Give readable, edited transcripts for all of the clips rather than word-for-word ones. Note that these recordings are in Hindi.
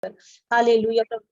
हालेलुया प्रभु,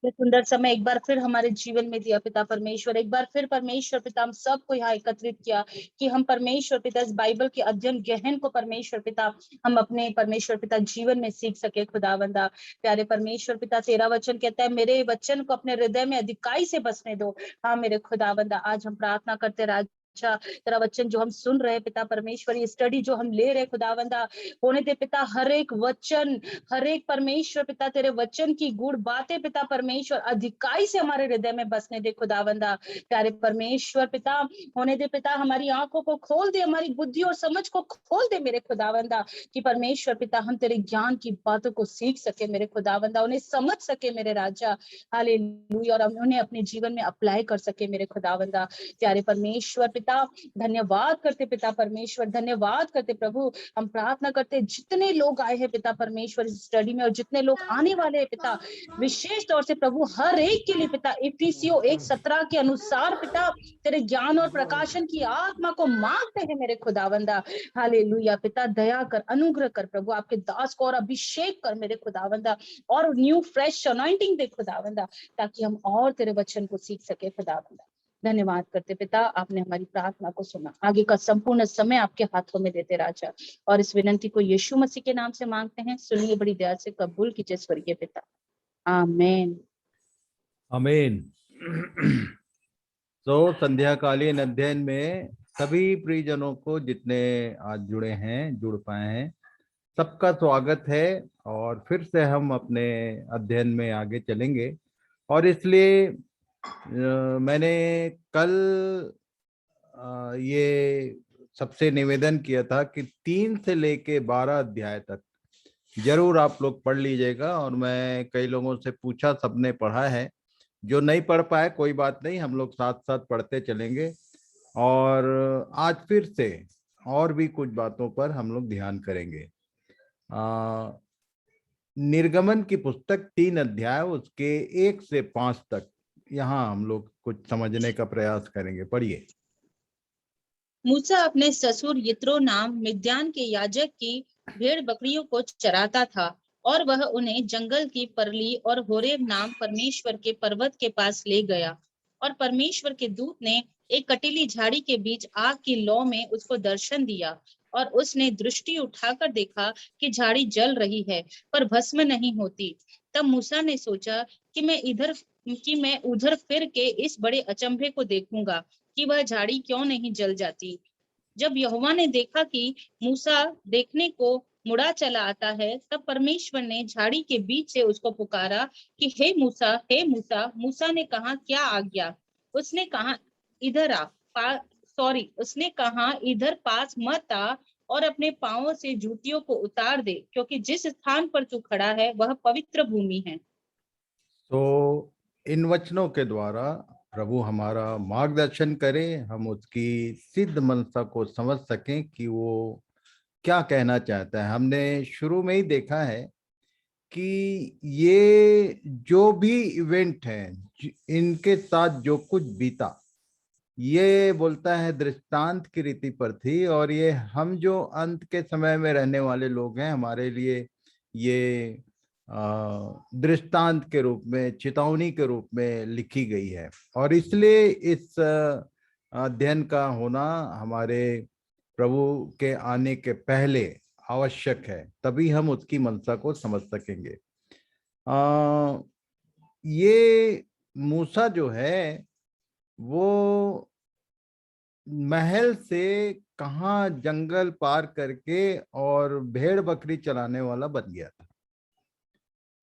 ये सुंदर समय एक बार फिर हमारे जीवन में दिया पिता परमेश्वर। एक बार फिर परमेश्वर पिता हम सबको यहाँ एकत्रित किया कि हम परमेश्वर पिता इस बाइबल के अध्ययन गहन को परमेश्वर पिता हम अपने परमेश्वर पिता जीवन में सीख सके। खुदावंदा प्यारे परमेश्वर पिता, तेरा वचन कहता है मेरे वचन को अपने हृदय में अधिकाई से बसने दो। हाँ मेरे खुदावंदा, आज हम प्रार्थना करते राजा, तेरा वचन जो हम सुन रहे पिता परमेश्वर, ये स्टडी जो हम ले रहे खुदावंदा, होने दे पिता हर एक वचन, हर एक परमेश्वर पिता तेरे वचन की गुड़ बातें पिता परमेश्वर अधिकाई से हमारे हृदय में बसने दे खुदावंदा। प्यारे परमेश्वर पिता, होने दे पिता हमारी आंखों को खोल दे, हमारी बुद्धि और समझ को खोल दे मेरे खुदावंदा, कि परमेश्वर पिता हम तेरे ज्ञान की बातों को सीख सके मेरे खुदावंदा, उन्हें समझ सके मेरे राजा। हालेलुया, और हम उन्हें अपने जीवन में अप्लाई कर सके मेरे खुदावंदा। प्यारे परमेश्वर पिता, धन्यवाद करते पिता परमेश्वर, धन्यवाद करते प्रभु। हम प्रार्थना करते जितने लोग आए हैं पिता परमेश्वर इस स्टडी में, और जितने लोग आने वाले हैं पिता, विशेष तौर से प्रभु हर एक के लिए पिता इफिसियों 1:17 के अनुसार पिता तेरे ज्ञान और प्रकाशन की आत्मा को मांगते हैं मेरे खुदावंदा। हालेलुया पिता, दया कर, अनुग्रह कर प्रभु, आपके दास को और अभिषेक कर मेरे खुदावंदा, और न्यू फ्रेश अनॉइंटिंग दे खुदावंदा, ताकि हम और तेरे वचन को सीख सके खुदावंदा। धन्यवाद करते पिता, आपने हमारी प्रार्थना को सुना। आगे का संपूर्ण समय आपके हाथों में देते राजा, और इस विनंती को यीशु मसीह के नाम से मांगते हैं, सुनिए बड़ी दया से कबूल कीजिए स्वर्गीय पिता, आमीन। आमीन। तो संध्याकालीन अध्ययन में सभी प्रियजनों को जितने आज जुड़े हैं, जुड़ पाए हैं, सबका स्वागत है। और फिर से हम अपने अध्ययन में आगे चलेंगे, और इसलिए मैंने कल ये सबसे निवेदन किया था कि 3 से लेके 12 अध्याय तक जरूर आप लोग पढ़ लीजिएगा। और मैं कई लोगों से पूछा, सबने पढ़ा है। जो नहीं पढ़ पाए कोई बात नहीं, हम लोग साथ साथ पढ़ते चलेंगे। और आज फिर से और भी कुछ बातों पर हम लोग ध्यान करेंगे। निर्गमन की पुस्तक 3 अध्याय उसके 1 से 5 तक, यहाँ हम लोग कुछ समझने का प्रयास करेंगे। पढ़िए। मूसा अपने ससुर यित्रो नाम मिद्यान के याजक की भेड़ बकरियों को चराता था, और वह उन्हें जंगल की परली और होरेब नाम परमेश्वर के पर्वत के पास ले गया। और परमेश्वर के दूत ने एक कटीली झाड़ी के बीच आग की लौ में उसको दर्शन दिया, और उसने दृष्टि उठाकर देखा कि झाड़ी जल रही है पर भस्म नहीं होती। तब मूसा ने सोचा कि मैं उधर फिर के इस बड़े अचंभे को देखूंगा कि वह झाड़ी क्यों नहीं जल जाती। जब यहोवा ने देखा कि मूसा देखने को मुड़ा चला आता है, तब परमेश्वर ने झाड़ी के बीच से उसको पुकारा कि हे मूसा, हे मूसा। मूसा ने कहा, क्या आज्ञा? उसने कहा, इधर आ उसने कहा, इधर पास मत आ, और अपने पांवों से जूतियों को उतार दे, क्योंकि जिस स्थान पर तू खड़ा है वह पवित्र भूमि है। तो इन वचनों के द्वारा प्रभु हमारा मार्गदर्शन करे, हम उसकी सिद्ध मनसा को समझ सकें कि वो क्या कहना चाहता है। हमने शुरू में ही देखा है कि ये जो भी इवेंट है, इनके साथ जो कुछ बीता, ये बोलता है दृष्टांत की रीति पर थी। और ये हम जो अंत के समय में रहने वाले लोग हैं, हमारे लिए ये दृष्टांत के रूप में, चेतावनी के रूप में लिखी गई है। और इसलिए इस अध्ययन का होना हमारे प्रभु के आने के पहले आवश्यक है, तभी हम उसकी मनसा को समझ सकेंगे। ये मूसा जो है वो महल से कहाँ जंगल पार करके और भेड़ बकरी चलाने वाला बन गया था।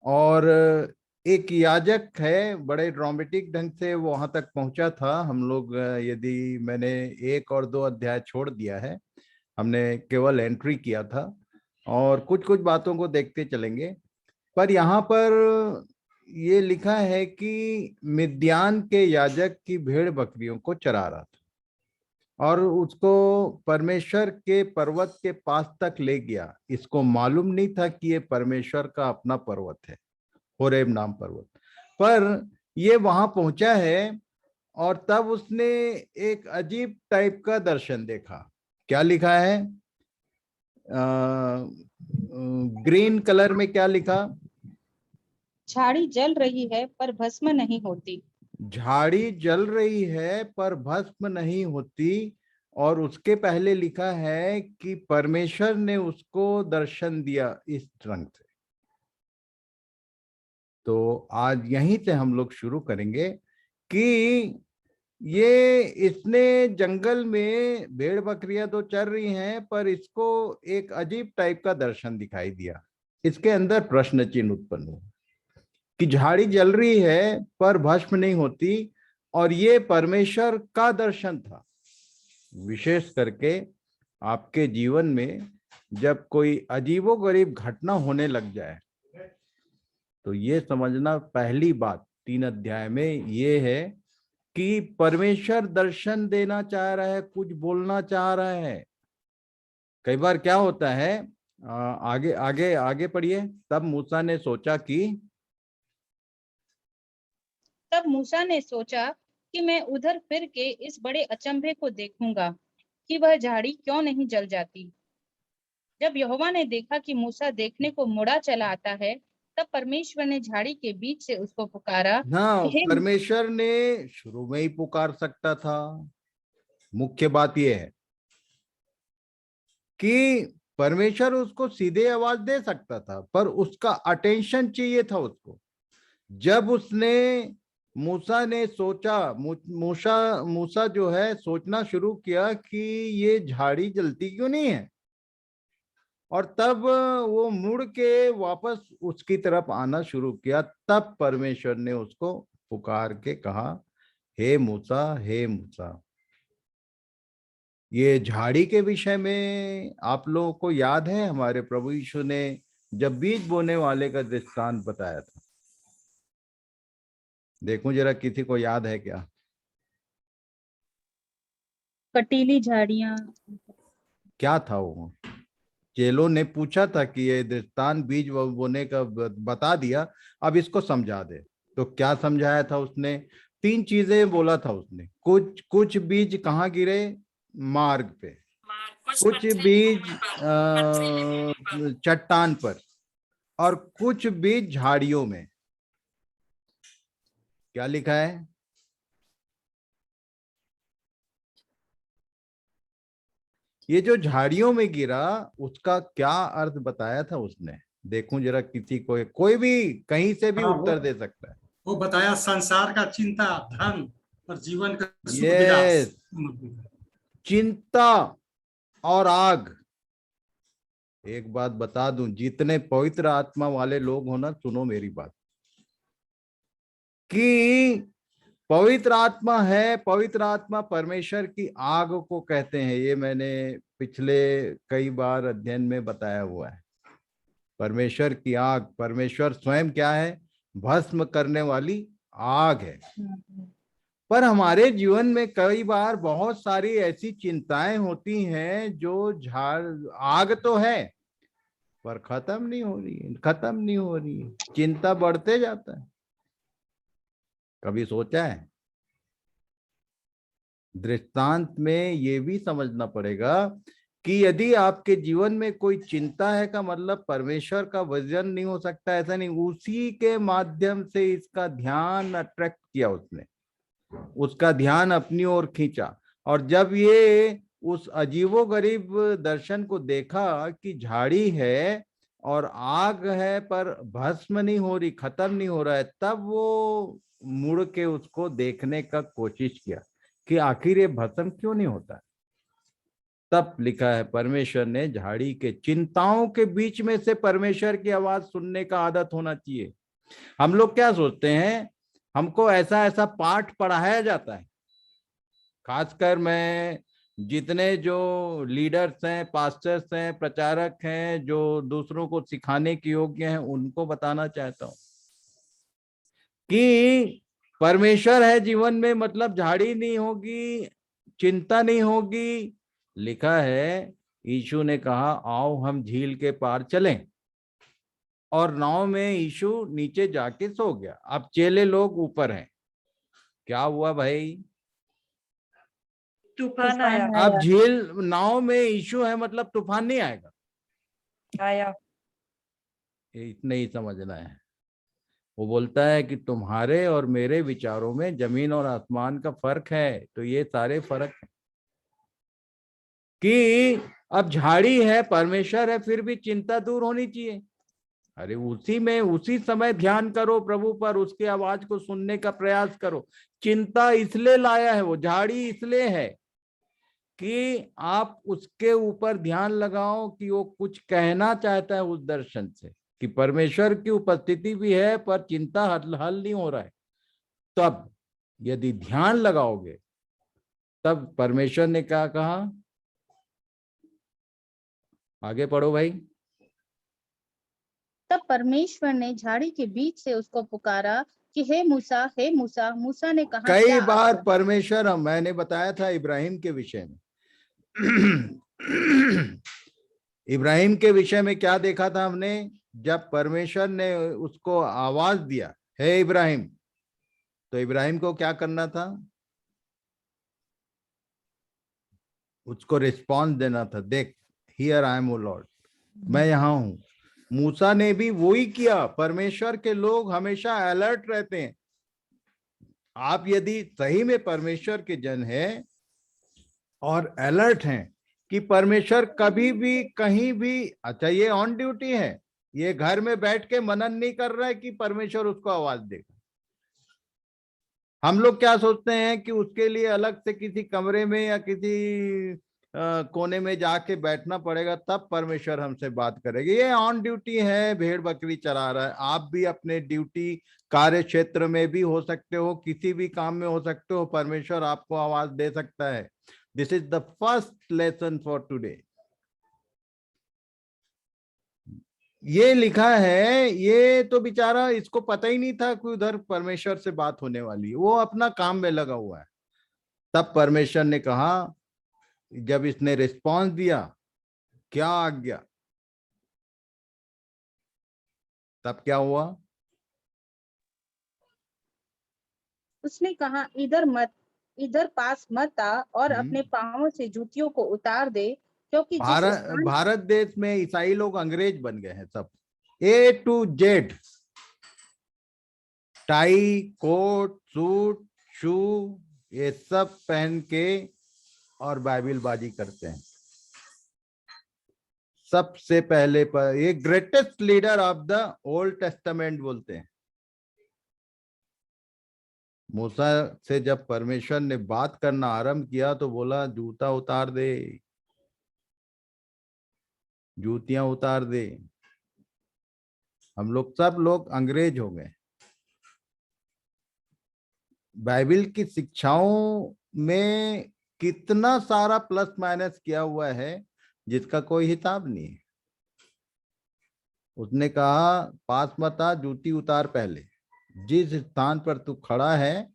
और एक याजक है, बड़े ड्रामेटिक ढंग से वो वहां तक पहुंचा था। हम लोग यदि मैंने 1 और 2 अध्याय छोड़ दिया है, हमने केवल एंट्री किया था, और कुछ कुछ बातों को देखते चलेंगे। पर यहाँ पर ये लिखा है कि मिद्यान के याजक की भेड़ बकरियों को चरा रहा था, और उसको परमेश्वर के पर्वत के पास तक ले गया। इसको मालूम नहीं था कि ये परमेश्वर का अपना पर्वत है, होरेब नाम पर्वत। पर ये वहां पहुंचा है, और तब उसने एक अजीब टाइप का दर्शन देखा। क्या लिखा है? ग्रीन कलर में क्या लिखा? झाड़ी जल रही है पर भस्म नहीं होती। झाड़ी जल रही है पर भस्म नहीं होती। और उसके पहले लिखा है कि परमेश्वर ने उसको दर्शन दिया इस रंग से। तो आज यहीं से हम लोग शुरू करेंगे कि ये इसने जंगल में भेड़ बकरियां तो चर रही हैं, पर इसको एक अजीब टाइप का दर्शन दिखाई दिया। इसके अंदर प्रश्न चिन्ह उत्पन्न हुआ कि झाड़ी जल रही है पर भस्म नहीं होती, और ये परमेश्वर का दर्शन था। विशेष करके आपके जीवन में जब कोई अजीबोगरीब घटना होने लग जाए, तो ये समझना पहली बात 3 अध्याय में ये है कि परमेश्वर दर्शन देना चाह रहा है, कुछ बोलना चाह रहा है। कई बार क्या होता है, आगे आगे आगे पढ़िए। तब मूसा ने सोचा कि तब मूसा ने सोचा कि मैं उधर फिर के इस बड़े अचंभे को देखूंगा कि वह झाड़ी क्यों नहीं जल जाती। जब यहोवा ने देखा कि मूसा देखने को मुड़ा चला आता है, तब परमेश्वर ने झाड़ी के बीच से उसको पुकारा ना, कि हे। परमेश्वर ने शुरू में ही पुकार सकता था। मुख्य बात यह है कि परमेश्वर उसको सीधे आवाज दे सकता था, पर उसका अटेंशन चाहिए था उसको। जब उसने मूसा ने सोचा, मूसा मूसा जो है सोचना शुरू किया कि ये झाड़ी जलती क्यों नहीं है, और तब वो मुड़ के वापस उसकी तरफ आना शुरू किया, तब परमेश्वर ने उसको पुकार के कहा, हे मूसा, हे मूसा। ये झाड़ी के विषय में आप लोगों को याद है, हमारे प्रभु यीशु ने जब बीज बोने वाले का दृष्टांत बताया था। देखूं जरा किसी को याद है क्या? कटीली झाड़ियां। क्या था वो? चेलों ने पूछा था कि ये दृष्टांत बीज बोने का बता दिया, अब इसको समझा दे। तो क्या समझाया था उसने? 3 चीजें बोला था उसने। कुछ कुछ बीज कहाँ गिरे? मार्ग पे। कुछ बीज चट्टान पर, और कुछ बीज झाड़ियों में। क्या लिखा है? ये जो झाड़ियों में गिरा, उसका क्या अर्थ बताया था उसने? देखूं जरा किसी को, कोई भी कहीं से भी हाँ, उत्तर दे सकता है। वो बताया संसार का चिंता, धन और जीवन का सुख ये विलास। चिंता और आग। एक बात बता दूं, जितने पवित्र आत्मा वाले लोग हो ना, सुनो मेरी बात, कि पवित्र आत्मा है, पवित्र आत्मा परमेश्वर की आग को कहते हैं। ये मैंने पिछले कई बार अध्ययन में बताया हुआ है। परमेश्वर की आग, परमेश्वर स्वयं क्या है? भस्म करने वाली आग है। पर हमारे जीवन में कई बार बहुत सारी ऐसी चिंताएं होती हैं जो झाड़, आग तो है पर खत्म नहीं हो रही है, खत्म नहीं हो रही है, चिंता बढ़ते जाता है। कभी सोचा है? दृष्टांत में ये भी समझना पड़ेगा कि यदि आपके जीवन में कोई चिंता है, का मतलब परमेश्वर का वजन नहीं हो सकता, ऐसा नहीं। उसी के माध्यम से इसका ध्यान अट्रैक्ट किया उसने, उसका ध्यान अपनी ओर खींचा। और जब ये उस अजीबोगरीब दर्शन को देखा कि झाड़ी है और आग है पर भस्म नहीं हो रही, खत्म नहीं हो रहा है, तब वो मुड़ के उसको देखने का कोशिश किया कि आखिर ये भस्म क्यों नहीं होता। तब लिखा है परमेश्वर ने झाड़ी के चिंताओं के बीच में से परमेश्वर की आवाज सुनने का आदत होना चाहिए। हम लोग क्या सोचते हैं, हमको ऐसा ऐसा पाठ पढ़ाया जाता है। खासकर मैं जितने जो लीडर्स हैं, पास्टर्स हैं, प्रचारक हैं, जो दूसरों को सिखाने के योग्य हैं, उनको बताना चाहता हूं कि परमेश्वर है जीवन में, मतलब झाड़ी नहीं होगी, चिंता नहीं होगी। लिखा है, यीशु ने कहा, आओ हम झील के पार चलें। और नाव में यीशु नीचे जाके सो गया। अब चेले लोग ऊपर हैं। क्या हुआ भाई? तूफान आया। अब झील, नाव में यीशु है, मतलब तूफान नहीं आएगा। आया। ये इतना ही समझना है। वो बोलता है कि तुम्हारे और मेरे विचारों में जमीन और आसमान का फर्क है। तो ये सारे फर्क है कि अब झाड़ी है, परमेश्वर है, फिर भी चिंता दूर होनी चाहिए। अरे उसी में उसी समय ध्यान करो प्रभु पर, उसकी आवाज को सुनने का प्रयास करो। चिंता इसलिए लाया है, वो झाड़ी इसलिए है कि आप उसके ऊपर ध्यान लगाओ कि वो कुछ कहना चाहता है उस दर्शन से, कि परमेश्वर की उपस्थिति भी है पर चिंता हल नहीं हो रहा है। तब यदि ध्यान लगाओगे तब परमेश्वर ने क्या कहा, आगे पढ़ो भाई। तब परमेश्वर ने झाड़ी के बीच से उसको पुकारा कि हे मूसा, हे मूसा। मूसा ने कहा, कई क्या बार आज्ञा? परमेश्वर, मैंने बताया था इब्राहिम के विषय में इब्राहिम के विषय में क्या देखा था हमने, जब परमेश्वर ने उसको आवाज दिया हे इब्राहिम, तो इब्राहिम को क्या करना था, उसको रिस्पॉन्स देना था, देख here I am O Lord, मैं यहां हूं। मूसा ने भी वही किया। परमेश्वर के लोग हमेशा अलर्ट रहते हैं। आप यदि सही में परमेश्वर के जन हैं और अलर्ट हैं कि परमेश्वर कभी भी कहीं भी, अच्छा ये ऑन ड्यूटी है, ये घर में बैठ के मनन नहीं कर रहा है कि परमेश्वर उसको आवाज देगा। हम लोग क्या सोचते हैं कि उसके लिए अलग से किसी कमरे में या किसी कोने में जाके बैठना पड़ेगा तब परमेश्वर हमसे बात करेगी। ये ऑन ड्यूटी है, भेड़ बकरी चरा रहा है। आप भी अपने ड्यूटी कार्य क्षेत्र में भी हो सकते हो, किसी भी काम में हो सकते हो, परमेश्वर आपको आवाज दे सकता है। This is the first lesson for today. ये लिखा है, ये तो बेचारा, इसको पता ही नहीं था कि उधर परमेश्वर से बात होने वाली है, वो अपना काम में लगा हुआ है। तब परमेश्वर ने कहा, जब इसने रिस्पॉन्स दिया क्या आज्ञा, तब क्या हुआ, उसने कहा, इधर पास मत आ और अपने पांवों से जूतियों को उतार दे, क्योंकि जिस स्थान भारत देश में ईसाई लोग अंग्रेज बन गए हैं सब, A to Z, tie coat suit shoe ये सब पहन के और बाइबिल बाजी करते हैं। सबसे पहले पर ये greatest leader of the old testament बोलते हैं। मूसा से जब परमेश्वर ने बात करना आरंभ किया तो बोला जूता उतार दे, जूतियां उतार दे। हम लोग सब लोग अंग्रेज हो गए। बाइबिल की शिक्षाओं में कितना सारा प्लस माइनस किया हुआ है जिसका कोई हिसाब नहीं है। उसने कहा पास मत आ, जूती उतार पहले। जिस स्थान पर तू खड़ा है,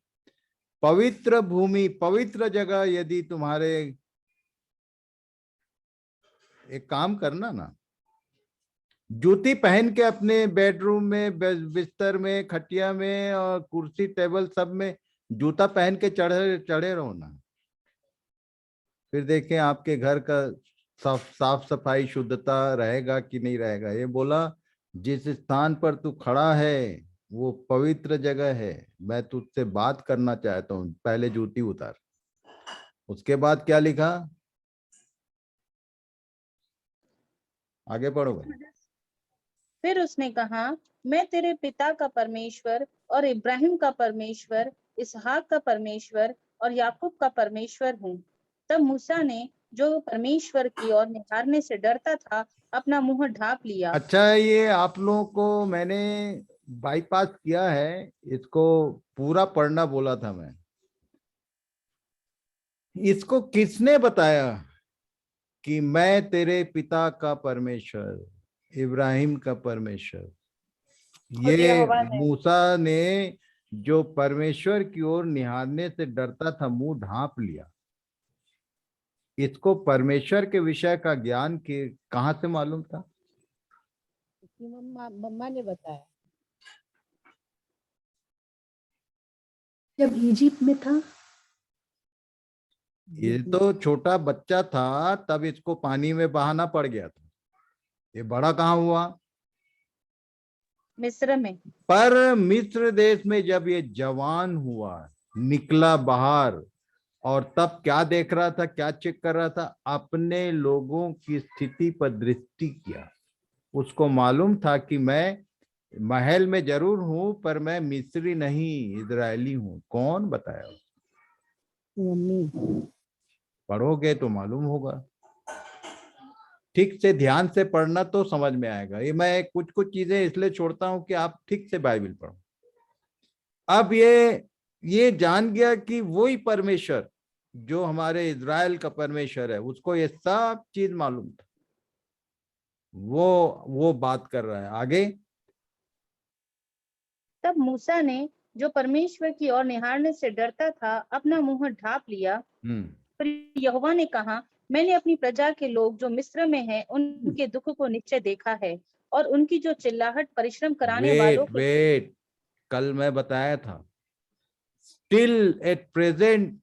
पवित्र भूमि, पवित्र जगह, यदि तुम्हारे, एक काम करना ना, जूती पहन के अपने बेडरूम में, बिस्तर में, खटिया में और कुर्सी टेबल सब में जूता पहन के चढ़े चढ़े रहो ना। फिर देखें आपके घर का साफ सफाई शुद्धता रहेगा कि नहीं रहेगा। ये बोला जिस स्थान पर तू खड़ा है वो पवित्र जगह है, मैं तुझसे बात करना चाहता हूँ, पहले जूती उतार। उसके बाद क्या लिखा, आगे पढ़ो भाई। फिर उसने कहा, मैं तेरे पिता का परमेश्वर और इब्राहिम का परमेश्वर, इसहाक का परमेश्वर और याकूब का परमेश्वर हूँ। तब मूसा ने, जो परमेश्वर की ओर निहारने से डरता था, अपना मुंह ढांप लिया। अच्छा, ये आप लोगों को मैंने बाईपास किया है, इसको पूरा पढ़ना बोला था मैं। इसको किसने बताया कि मैं तेरे पिता का परमेश्वर, इब्राहिम का परमेश्वर? खुद ये यहोवा ने। मूसा ने, जो परमेश्वर की ओर निहारने से डरता था, मुंह ढांप लिया। इसको परमेश्वर के विषय का ज्ञान के कहां से मालूम था? मम्मा ने बताया जब इजिप्ट में था। ये तो छोटा बच्चा था तब इसको पानी में बहाना पड़ गया था, ये बड़ा कहाँ हुआ? मिस्र में। पर मिस्र देश में जब ये जवान हुआ, निकला बाहर, और तब क्या देख रहा था, क्या चेक कर रहा था? अपने लोगों की स्थिति पर दृष्टि किया। उसको मालूम था कि मैं महल में जरूर हूं, पर मैं मिस्री नहीं, इजरायली हूं। कौन बताया? पढ़ोगे तो मालूम होगा। ठीक से ध्यान से पढ़ना तो समझ में आएगा। ये मैं कुछ कुछ चीजें इसलिए छोड़ता हूं कि आप ठीक से बाइबल पढ़ो। अब ये जान गया कि वही परमेश्वर जो हमारे इजराइल का परमेश्वर है, उसको ये सब चीज मालूम था। वो बात कर रहा है आगे। तब मूसा ने, जो परमेश्वर की ओर निहारने से डरता था, अपना मुंह ढांप लिया। फिर यहोवा ने कहा, मैंने अपनी प्रजा के लोग जो मिस्र में हैं, उनके दुख को निश्चय देखा है, और उनकी जो चिल्लाहट परिश्रम कराने वालों के वेट, कल मैं बताया था, still at present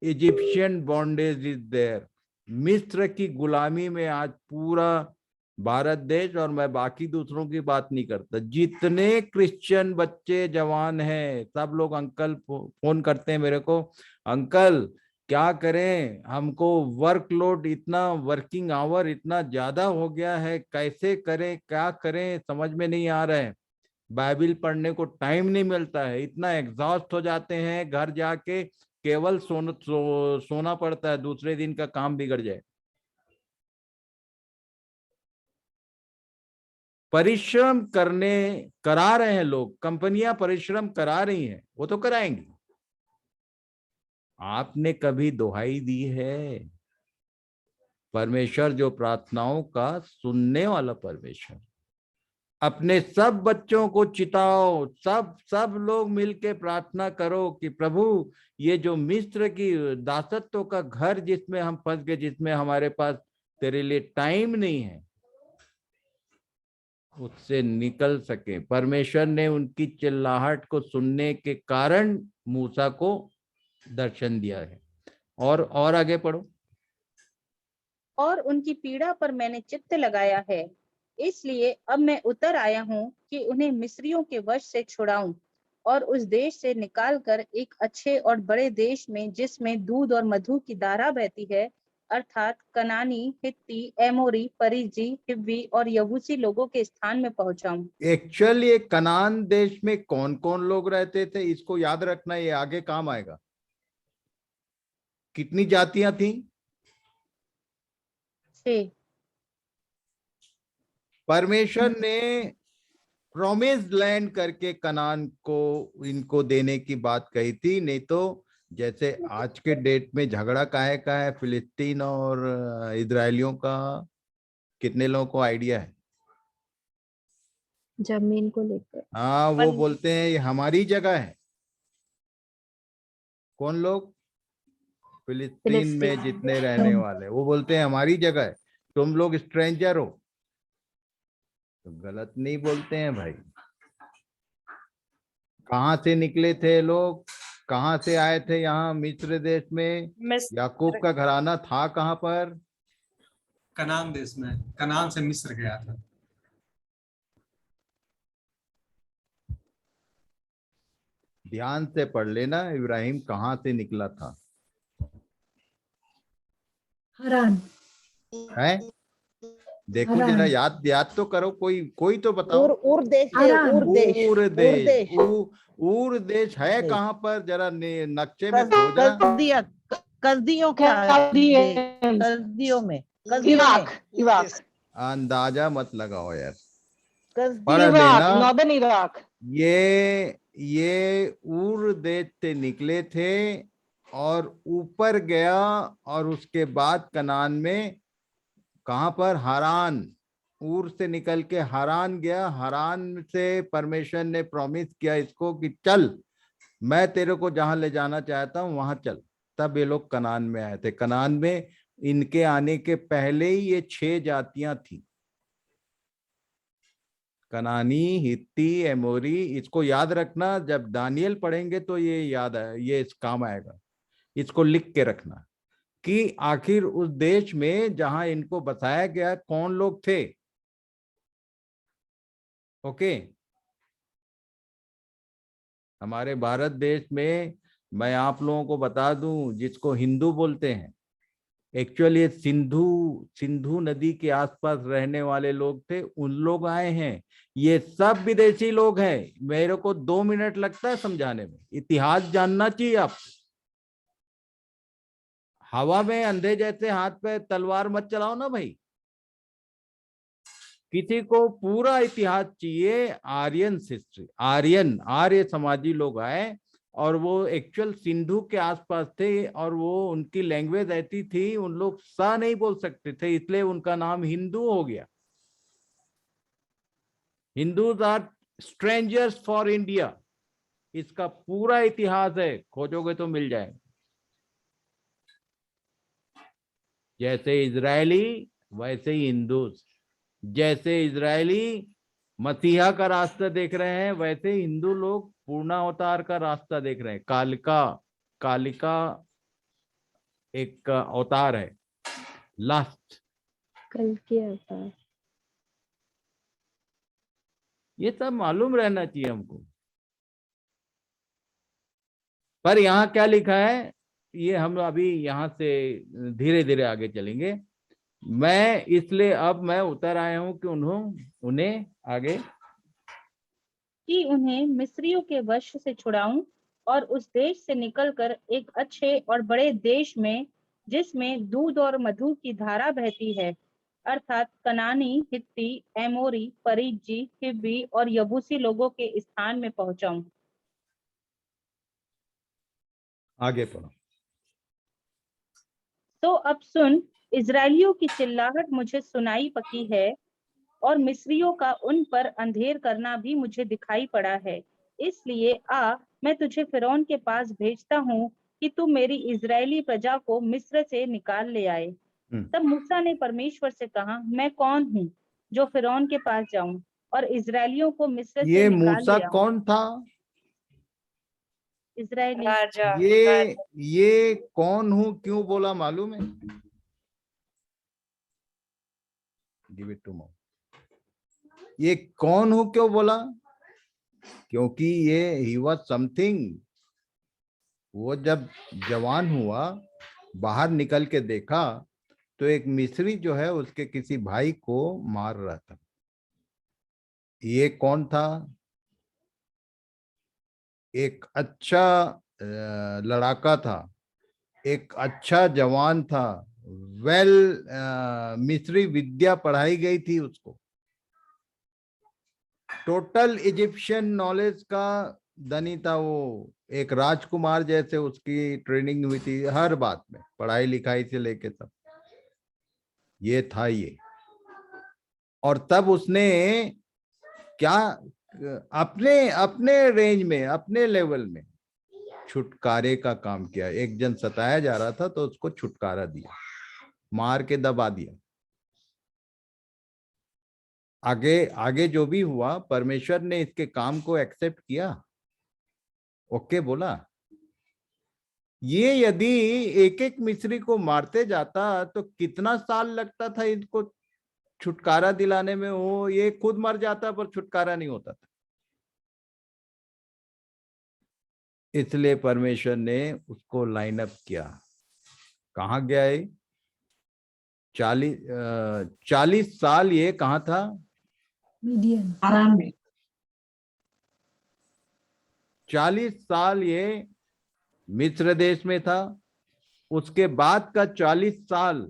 Egyptian bondage is there. मिस्र की गुलामी में आज पूरा भारत देश, और मैं बाकी दूसरों की बात नहीं करता, जितने क्रिश्चियन बच्चे जवान हैं, सब लोग अंकल फोन करते हैं मेरे को, अंकल क्या करें, हमको वर्कलोड इतना, वर्किंग आवर इतना ज्यादा हो गया है, कैसे करें, क्या करें, समझ में नहीं आ रहा है। बाइबल पढ़ने को टाइम नहीं मिलता है, इतना एग्जॉस्ट हो जाते हैं, घर जाके केवल सोना पड़ता है, दूसरे दिन का काम बिगड़ जाए। परिश्रम करा रहे हैं लोग, कंपनियां परिश्रम करा रही हैं, वो तो कराएंगी। आपने कभी दुहाई दी है? परमेश्वर जो प्रार्थनाओं का सुनने वाला परमेश्वर, अपने सब बच्चों को चिताओ, सब लोग मिलके प्रार्थना करो कि प्रभु, ये जो मिस्र की दासत्व का घर जिसमें हम फंस गए, जिसमें हमारे पास तेरे लिए टाइम नहीं है, उससे निकल सके। परमेश्वर ने उनकी चिल्लाहट को सुनने के कारण मूसा को दर्शन दिया है। और आगे पढ़ो। और उनकी पीड़ा पर मैंने चित्त लगाया है, इसलिए अब मैं उतर आया हूँ कि उन्हें मिस्रियों के वश से छुड़ाऊं, और उस देश से निकालकर एक अच्छे और बड़े देश में, जिसमें दूध और मधु की धारा बहती है, अर्थात कनानी, हित्ती, एमोरी, परिजी, हिव्वी और यबूसी लोगों के स्थान में पहुंचाऊं। एक्चुअली ये कनान देश में कौन कौन लोग रहते थे, इसको याद रखना, ये आगे काम आएगा। कितनी जातियां थी? 6। परमेश्वर ने प्रोमिस्ड लैंड करके कनान को इनको देने की बात कही थी, नहीं तो जैसे आज के डेट में झगड़ा काहे का है फिलिस्तीन और इजरायलियों का, कितने लोगों को आइडिया है? जमीन को लेकर। हाँ, वो बोलते हैं ये हमारी जगह है। कौन लोग? फिलिस्तीन में जितने रहने वाले, वो बोलते हैं हमारी जगह है, तुम लोग स्ट्रेंजर हो। तो गलत नहीं बोलते हैं भाई। कहाँ से निकले थे लोग, कहाँ से आए थे यहाँ मिस्र देश में? याकूब का घराना था कहाँ पर? कनान देश में, कनान से मिस्र गया था। ध्यान से पढ़ लेना, इब्राहिम कहाँ से निकला था? हरान है? देखो हरान। जरा याद तो करो, कोई तो बताओ। उर देश थे, हरान। ऊर देश है कहाँ पर? जरा नक्शे में खोजना। कसदियों में इराक। अंदाजा मत लगाओ यार, पढ़ इराक, लेना। Northern Iraq. ये ऊर देश से निकले थे और ऊपर गया, और उसके बाद कनान में कहां पर? हारान। ऊर से निकल के हारान गया। हारान से परमेश्वर ने प्रॉमिस किया इसको कि चल, मैं तेरे को जहां ले जाना चाहता हूं वहां चल। तब ये लोग कनान में आए थे। कनान में इनके आने के पहले ही ये 6 जातियां थी, कनानी, हित्ती, एमोरी। इसको याद रखना, जब दानियल पढ़ेंगे तो ये याद आए, ये इस काम आएगा। इसको लिख के रखना कि आखिर उस देश में जहां इनको बसाया गया कौन लोग थे। ओके, हमारे भारत देश में मैं आप लोगों को बता दूं, जिसको हिंदू बोलते हैं, एक्चुअली ये सिंधु नदी के आसपास रहने वाले लोग थे, उन लोग आए हैं। ये सब विदेशी लोग हैं। मेरे को 2 मिनट लगता है समझाने में, इतिहास जानना चाहिए आप। हवा में अंधे जैसे हाथ पे तलवार मत चलाओ ना भाई। किसी को पूरा इतिहास चाहिए। आर्यन हिस्ट्री, आर्य समाजी लोग आए और वो एक्चुअल सिंधु के आसपास थे, और वो उनकी लैंग्वेज ऐसी थी, उन लोग सा नहीं बोल सकते थे, इसलिए उनका नाम हिंदू हो गया। Hindus are strangers for India. इसका पूरा इतिहास है, खोजोगे तो मिल जाए। जैसे इजरायली वैसे ही हिंदूज। जैसे इजरायली मसीहा का रास्ता देख रहे हैं, वैसे हिंदू लोग पूर्णावतार का रास्ता देख रहे हैं। कालिका एक अवतार है, लास्ट। कल के अवतार। ये सब मालूम रहना चाहिए हमको। पर यहाँ क्या लिखा है, ये हम अभी यहाँ से धीरे धीरे आगे चलेंगे। मैं इसलिए अब मैं उतर आया हूं कि उन्हें आगे कि उन्हें मिस्रियों के वश से छुड़ाऊं और उस देश से निकलकर एक अच्छे और बड़े देश में, जिसमें दूध और मधु की धारा बहती है, अर्थात कनानी, हित्ती, एमोरी, परिज्जी, हिब्बी और यबूसी लोगों के स्थान में पहुंचाऊं। आगे पढ़ो। तो अब सुन, इजरायलियों की चिल्लाहट मुझे सुनाई पकी है, और मिस्रियों का उन पर अंधेर करना भी मुझे दिखाई पड़ा है। इसलिए मैं तुझे फिरौन के पास भेजता हूँ कि तू मेरी इजरायली प्रजा को मिस्र से निकाल ले आए। तब मूसा ने परमेश्वर से कहा, मैं कौन हूँ जो फिरौन के पास जाऊं और इजरायलियों को मिस्र से ये निकाल मूसा ले आऊं? कौन था? इजरायली। ये कौन हूं क्यों बोला मालूम है? गिव इट टू मो। ये कौन हूं क्यों बोला? क्योंकि ये ही वाज समथिंग। वो जब जवान हुआ, बाहर निकल के देखा तो एक मिस्री जो है उसके किसी भाई को मार रहा था। ये कौन था? एक अच्छा लड़ाका था, एक अच्छा जवान था, मिस्री विद्या पढ़ाई गई थी उसको, टोटल इजिप्शियन नॉलेज का धनी था वो। एक राजकुमार जैसे उसकी ट्रेनिंग हुई थी हर बात में, पढ़ाई लिखाई से लेके सब। ये था ये। और तब उसने क्या अपने अपने रेंज में, अपने लेवल में छुटकारे का काम किया। एक जन सताया जा रहा था तो उसको छुटकारा दिया, मार के दबा दिया। आगे आगे जो भी हुआ, परमेश्वर ने इसके काम को एक्सेप्ट किया, ओके बोला। ये यदि एक एक मिस्री को मारते जाता तो कितना साल लगता था इनको छुटकारा दिलाने में। वो ये खुद मर जाता पर छुटकारा नहीं होता था। इसलिए परमेश्वर ने उसको लाइन अप किया। कहाँ गया है? 40 साल ये कहाँ था? मीडियन। आराम में। 40 साल ये मिस्र देश में था। उसके बाद का 40 साल,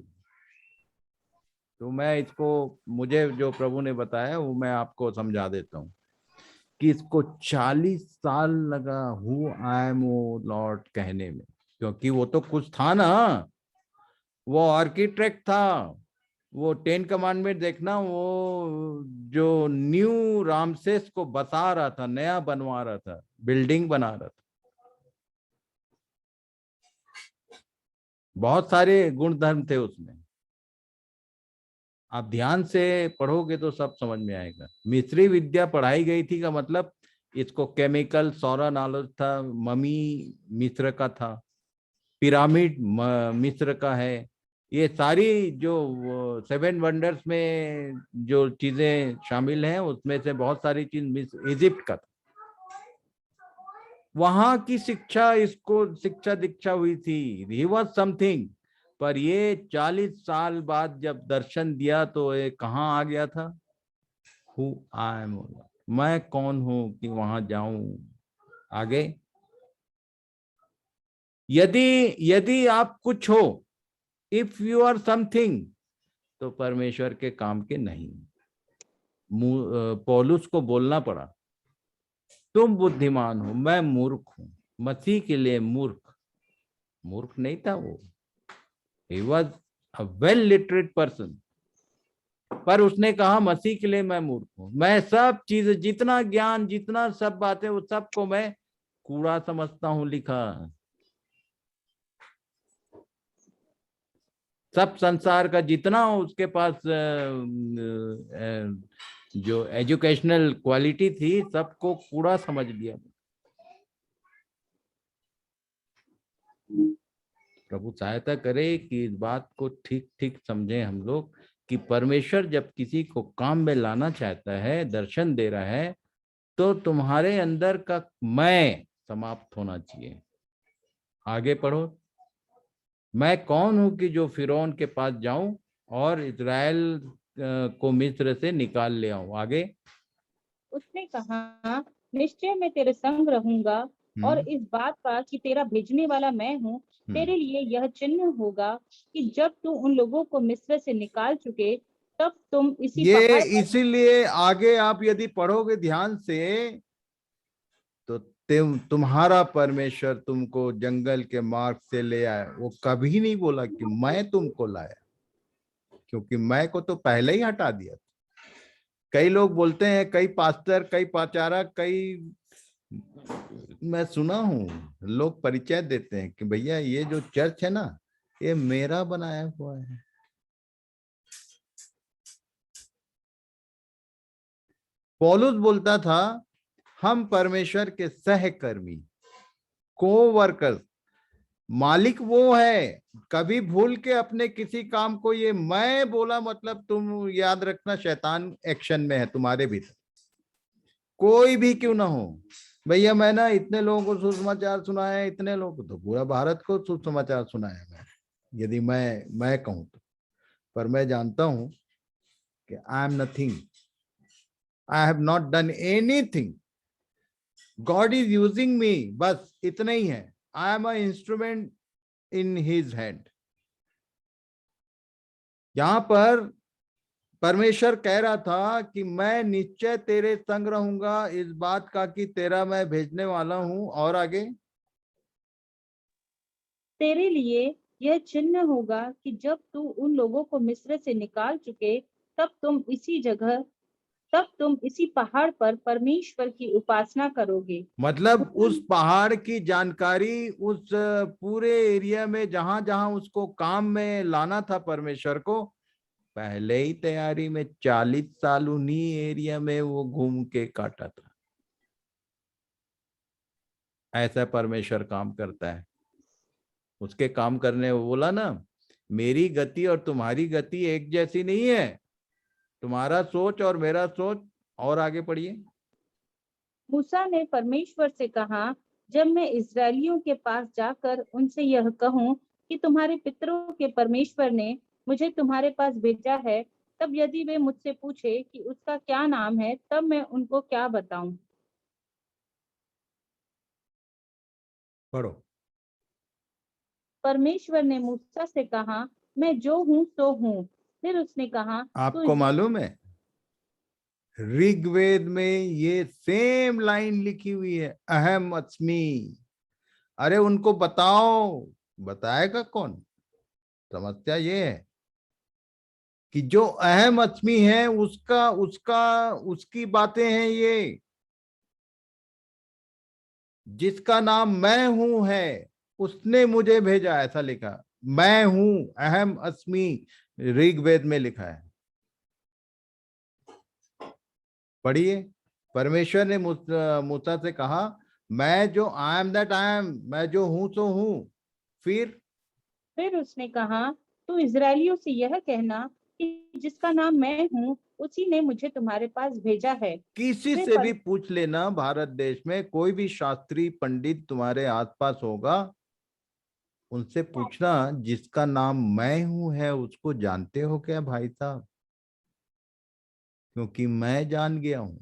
तो मैं इसको, मुझे जो प्रभु ने बताया वो मैं आपको समझा देता हूँ कि इसको 40 साल लगा who I am O Lord कहने में। क्योंकि वो तो कुछ था ना, वो आर्किटेक्ट था। वो 10 कमांडमेंट देखना, वो जो न्यू रामसेस को बसा रहा था, नया बनवा रहा था, बिल्डिंग बना रहा था। बहुत सारे गुण धर्म थे उसमें। आप ध्यान से पढ़ोगे तो सब समझ में आएगा। मिस्री विद्या पढ़ाई गई थी का मतलब इसको केमिकल सारा नॉलेज था। ममी मिस्र का था, पिरामिड मिस्र का है। ये सारी जो 7 वंडर्स में जो चीजें शामिल हैं उसमें से बहुत सारी चीज इजिप्ट का था। वहां की शिक्षा इसको शिक्षा दीक्षा हुई थी, ही वॉज समथिंग। पर ये 40 साल बाद जब दर्शन दिया तो ये कहाँ आ गया था? हु आई एम, मैं कौन हूं कि वहां जाऊं? आगे, यदि यदि आप कुछ हो, इफ यू आर समथिंग, तो परमेश्वर के काम के नहीं। पौलुस को बोलना पड़ा, तुम बुद्धिमान हो, मैं मूर्ख हूं। मसीह के लिए मूर्ख मूर्ख नहीं था वो, he was a well literate person. पर उसने कहा मसीह के लिए मैं मूर्ख हूं, मैं सब चीज, जितना ज्ञान, जितना सब बातें, वो सबको मैं कूड़ा समझता हूं। लिखा, सब संसार का जितना उसके पास जो एजुकेशनल क्वालिटी थी, सबको कूड़ा समझ लिया। प्रभु सहायता करे कि इस बात को ठीक ठीक समझें हम लोग, कि परमेश्वर जब किसी को काम में लाना चाहता है, दर्शन दे रहा है, तो तुम्हारे अंदर का मैं समाप्त होना चाहिए। आगे पढ़ो। मैं कौन हूं कि जो फिरौन के पास जाऊं और इजराइल को मिस्र से निकाल ले आऊं? आगे, उसने कहा, निश्चय मैं तेरे संग रहूंगा, और इस बात का कि तेरा भेजने वाला मैं हूँ, तेरे लिए यह चिन्ह होगा कि जब तू उन लोगों को मिस्र से निकाल चुके, तब तुम इसी ये पहाड़ पर। इसीलिए आगे आप यदि पढ़ोगे ध्यान से, तो तुम्हारा परमेश्वर तुमको जंगल के मार्ग से ले आया। वो कभी नहीं बोला कि मैं तुमको लाया, क्योंकि मैं को तो पहले ही हटा दिया। कई लोग बोलते हैं, कई पास्टर, कई पाचारा, कई, मैं सुना हूं लोग परिचय देते हैं कि भैया ये जो चर्च है ना, ये मेरा बनाया हुआ है। पौलुस बोलता था, हम परमेश्वर के सहकर्मी, कोवर्कर्स। मालिक वो है। कभी भूल के अपने किसी काम को ये मैं बोला, मतलब तुम याद रखना, शैतान एक्शन में है तुम्हारे भीतर, कोई भी क्यों ना हो। भैया मैं ना इतने लोगों को सुसमाचार सुनाया है, इतने लोगों को, तो पूरा भारत को सुसमाचार सुनाया मैं, यदि मैं कहूं तो। पर मैं जानता हूं कि I am nothing, I have not done anything, God is using me, बस इतना ही है। I am a instrument in his hand. यहां पर परमेश्वर कह रहा था कि मैं निश्चय तेरे संग रहूंगा, इस बात का कि तेरा मैं भेजने वाला हूं। और आगे, तेरे लिए यह चिन्ह होगा कि जब तू उन लोगों को मिस्र से निकाल चुके, तब तुम इसी पहाड़ पर परमेश्वर की उपासना करोगे। मतलब उस पहाड़ की जानकारी उस पूरे एरिया में जहां जहां उसको काम में लाना था परमेश्वर को, पहले ही तैयारी में 40 साल उन्हीं एरिया में वो घूम के काटा था। ऐसा परमेश्वर काम करता है। उसके काम करने, वो बोला ना, मेरी गति और तुम्हारी गति एक जैसी नहीं है, तुम्हारा सोच और मेरा सोच। और आगे पढ़िए। मूसा ने परमेश्वर से कहा, जब मैं इस्राएलियों के पास जाकर उनसे यह कहूं कि तुम्हारे पितरों के परमेश्वर ने मुझे तुम्हारे पास भेजा है, तब यदि वे मुझसे पूछे कि उसका क्या नाम है, तब मैं उनको क्या बताऊं? पढ़ो। परमेश्वर ने मूसा से कहा, मैं जो हूँ सो हूँ। फिर उसने कहा, तो आपको मालूम है ऋग्वेद में ये सेम लाइन लिखी हुई है, अहम अस्मि। अरे उनको बताओ, बताएगा कौन? समस्या ये है कि जो अहम अस्मि है, उसका उसका उसकी बातें हैं ये। जिसका नाम मैं हूं है, उसने मुझे भेजा, ऐसा लिखा। मैं हूं, अहम अस्मि, ऋग्वेद में लिखा है। पढ़िए। परमेश्वर ने मूसा से कहा, मैं जो I am that I am, मैं जो हूं सो हूं। फिर उसने कहा, तू इस्राएलियों से यह कहना कि जिसका नाम मैं हूँ, उसी ने मुझे तुम्हारे पास भेजा है। किसी वे से पर- भी पूछ लेना, भारत देश में कोई भी शास्त्री पंडित तुम्हारे आसपास होगा, उनसे पूछना जिसका नाम मैं हूं है उसको जानते हो क्या भाई साहब, क्योंकि मैं जान गया हूं।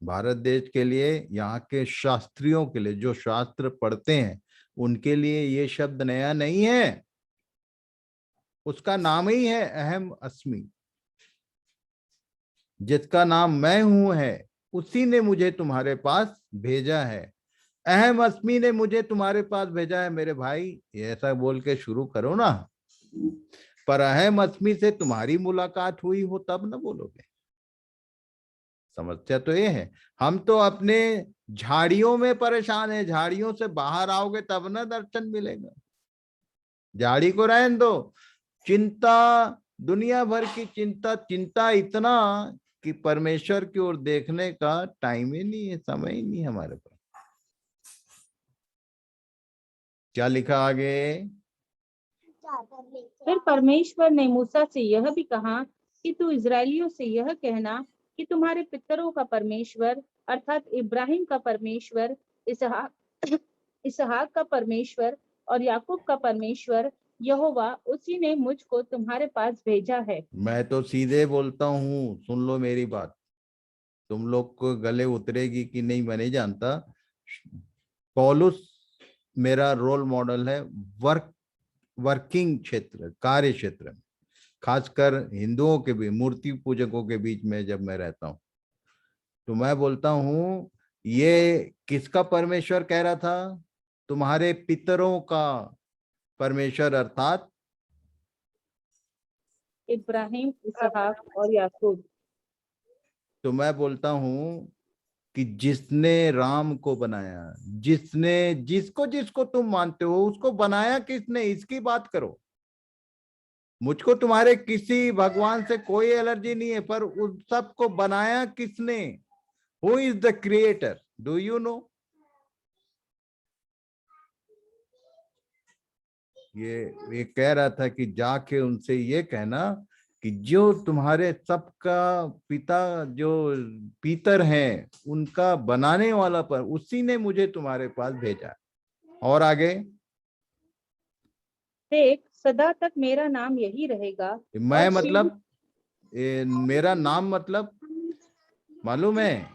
भारत देश के लिए, यहाँ के शास्त्रियों के लिए, जो शास्त्र पढ़ते हैं, उनके लिए ये शब्द नया नहीं है। उसका नाम ही है अहम अस्मि। जिसका नाम मैं हूं है उसी ने मुझे तुम्हारे पास भेजा है। अहम अस्मि ने मुझे तुम्हारे पास भेजा है मेरे भाई, ये ऐसा बोल के शुरू करो ना। पर अहम अस्मि से तुम्हारी मुलाकात हुई हो तब ना बोलोगे। समस्या तो ये है, हम तो अपने झाड़ियों में परेशान है, झाड़ियों से बाहर आओगे तब ना दर्शन मिलेगा। झाड़ी को रहने दो, चिंता, दुनिया भर की चिंता, चिंता इतना कि परमेश्वर की ओर देखने का टाइम ही नहीं है, समय ही नहीं हमारे पास। क्या लिखा आगे? फिर परमेश्वर ने मूसा से यह भी कहा कि तू इस्राएलियों से यह कहना कि तुम्हारे पितरों का परमेश्वर अर्थात इब्राहिम का परमेश्वर, इसहाक का परमेश्वर और याकूब का परमेश्वर यहोवा, उसी ने मुझको तुम्हारे पास भेजा है। मैं तो सीधे बोलता हूँ, सुन लो मेरी बात। तुम लोग को गले उतरेगी कि नहीं मैं नहीं जानता। पौलुस मेरा रोल मॉडल है वर्किंग क्षेत्र, कार्य क्षेत्र में, खासकर हिंदुओं के भी मूर्ति पूजकों के बीच में जब मैं रहता हूं, तो मैं बोलता हूं ये किसका परमेश्वर कह रहा था? तुम्हारे पितरों का परमेश्वर अर्थात इब्राहिम, इसहाक और याकूब। तो मैं बोलता हूं कि जिसने राम को बनाया, जिसने जिसको जिसको तुम मानते हो उसको बनाया किसने, इसकी बात करो। मुझको तुम्हारे किसी भगवान से कोई एलर्जी नहीं है, पर उन सबको बनाया किसने? Who is the creator? Do you know? ये कह रहा था कि जाके उनसे ये कहना कि जो तुम्हारे सबका पिता, जो पीतर हैं, उनका बनाने वाला पर उसी ने मुझे तुम्हारे पास भेजा। और आगे देख, सदा तक मेरा नाम यही रहेगा। मैं और मतलब मेरा नाम मतलब मालूम है?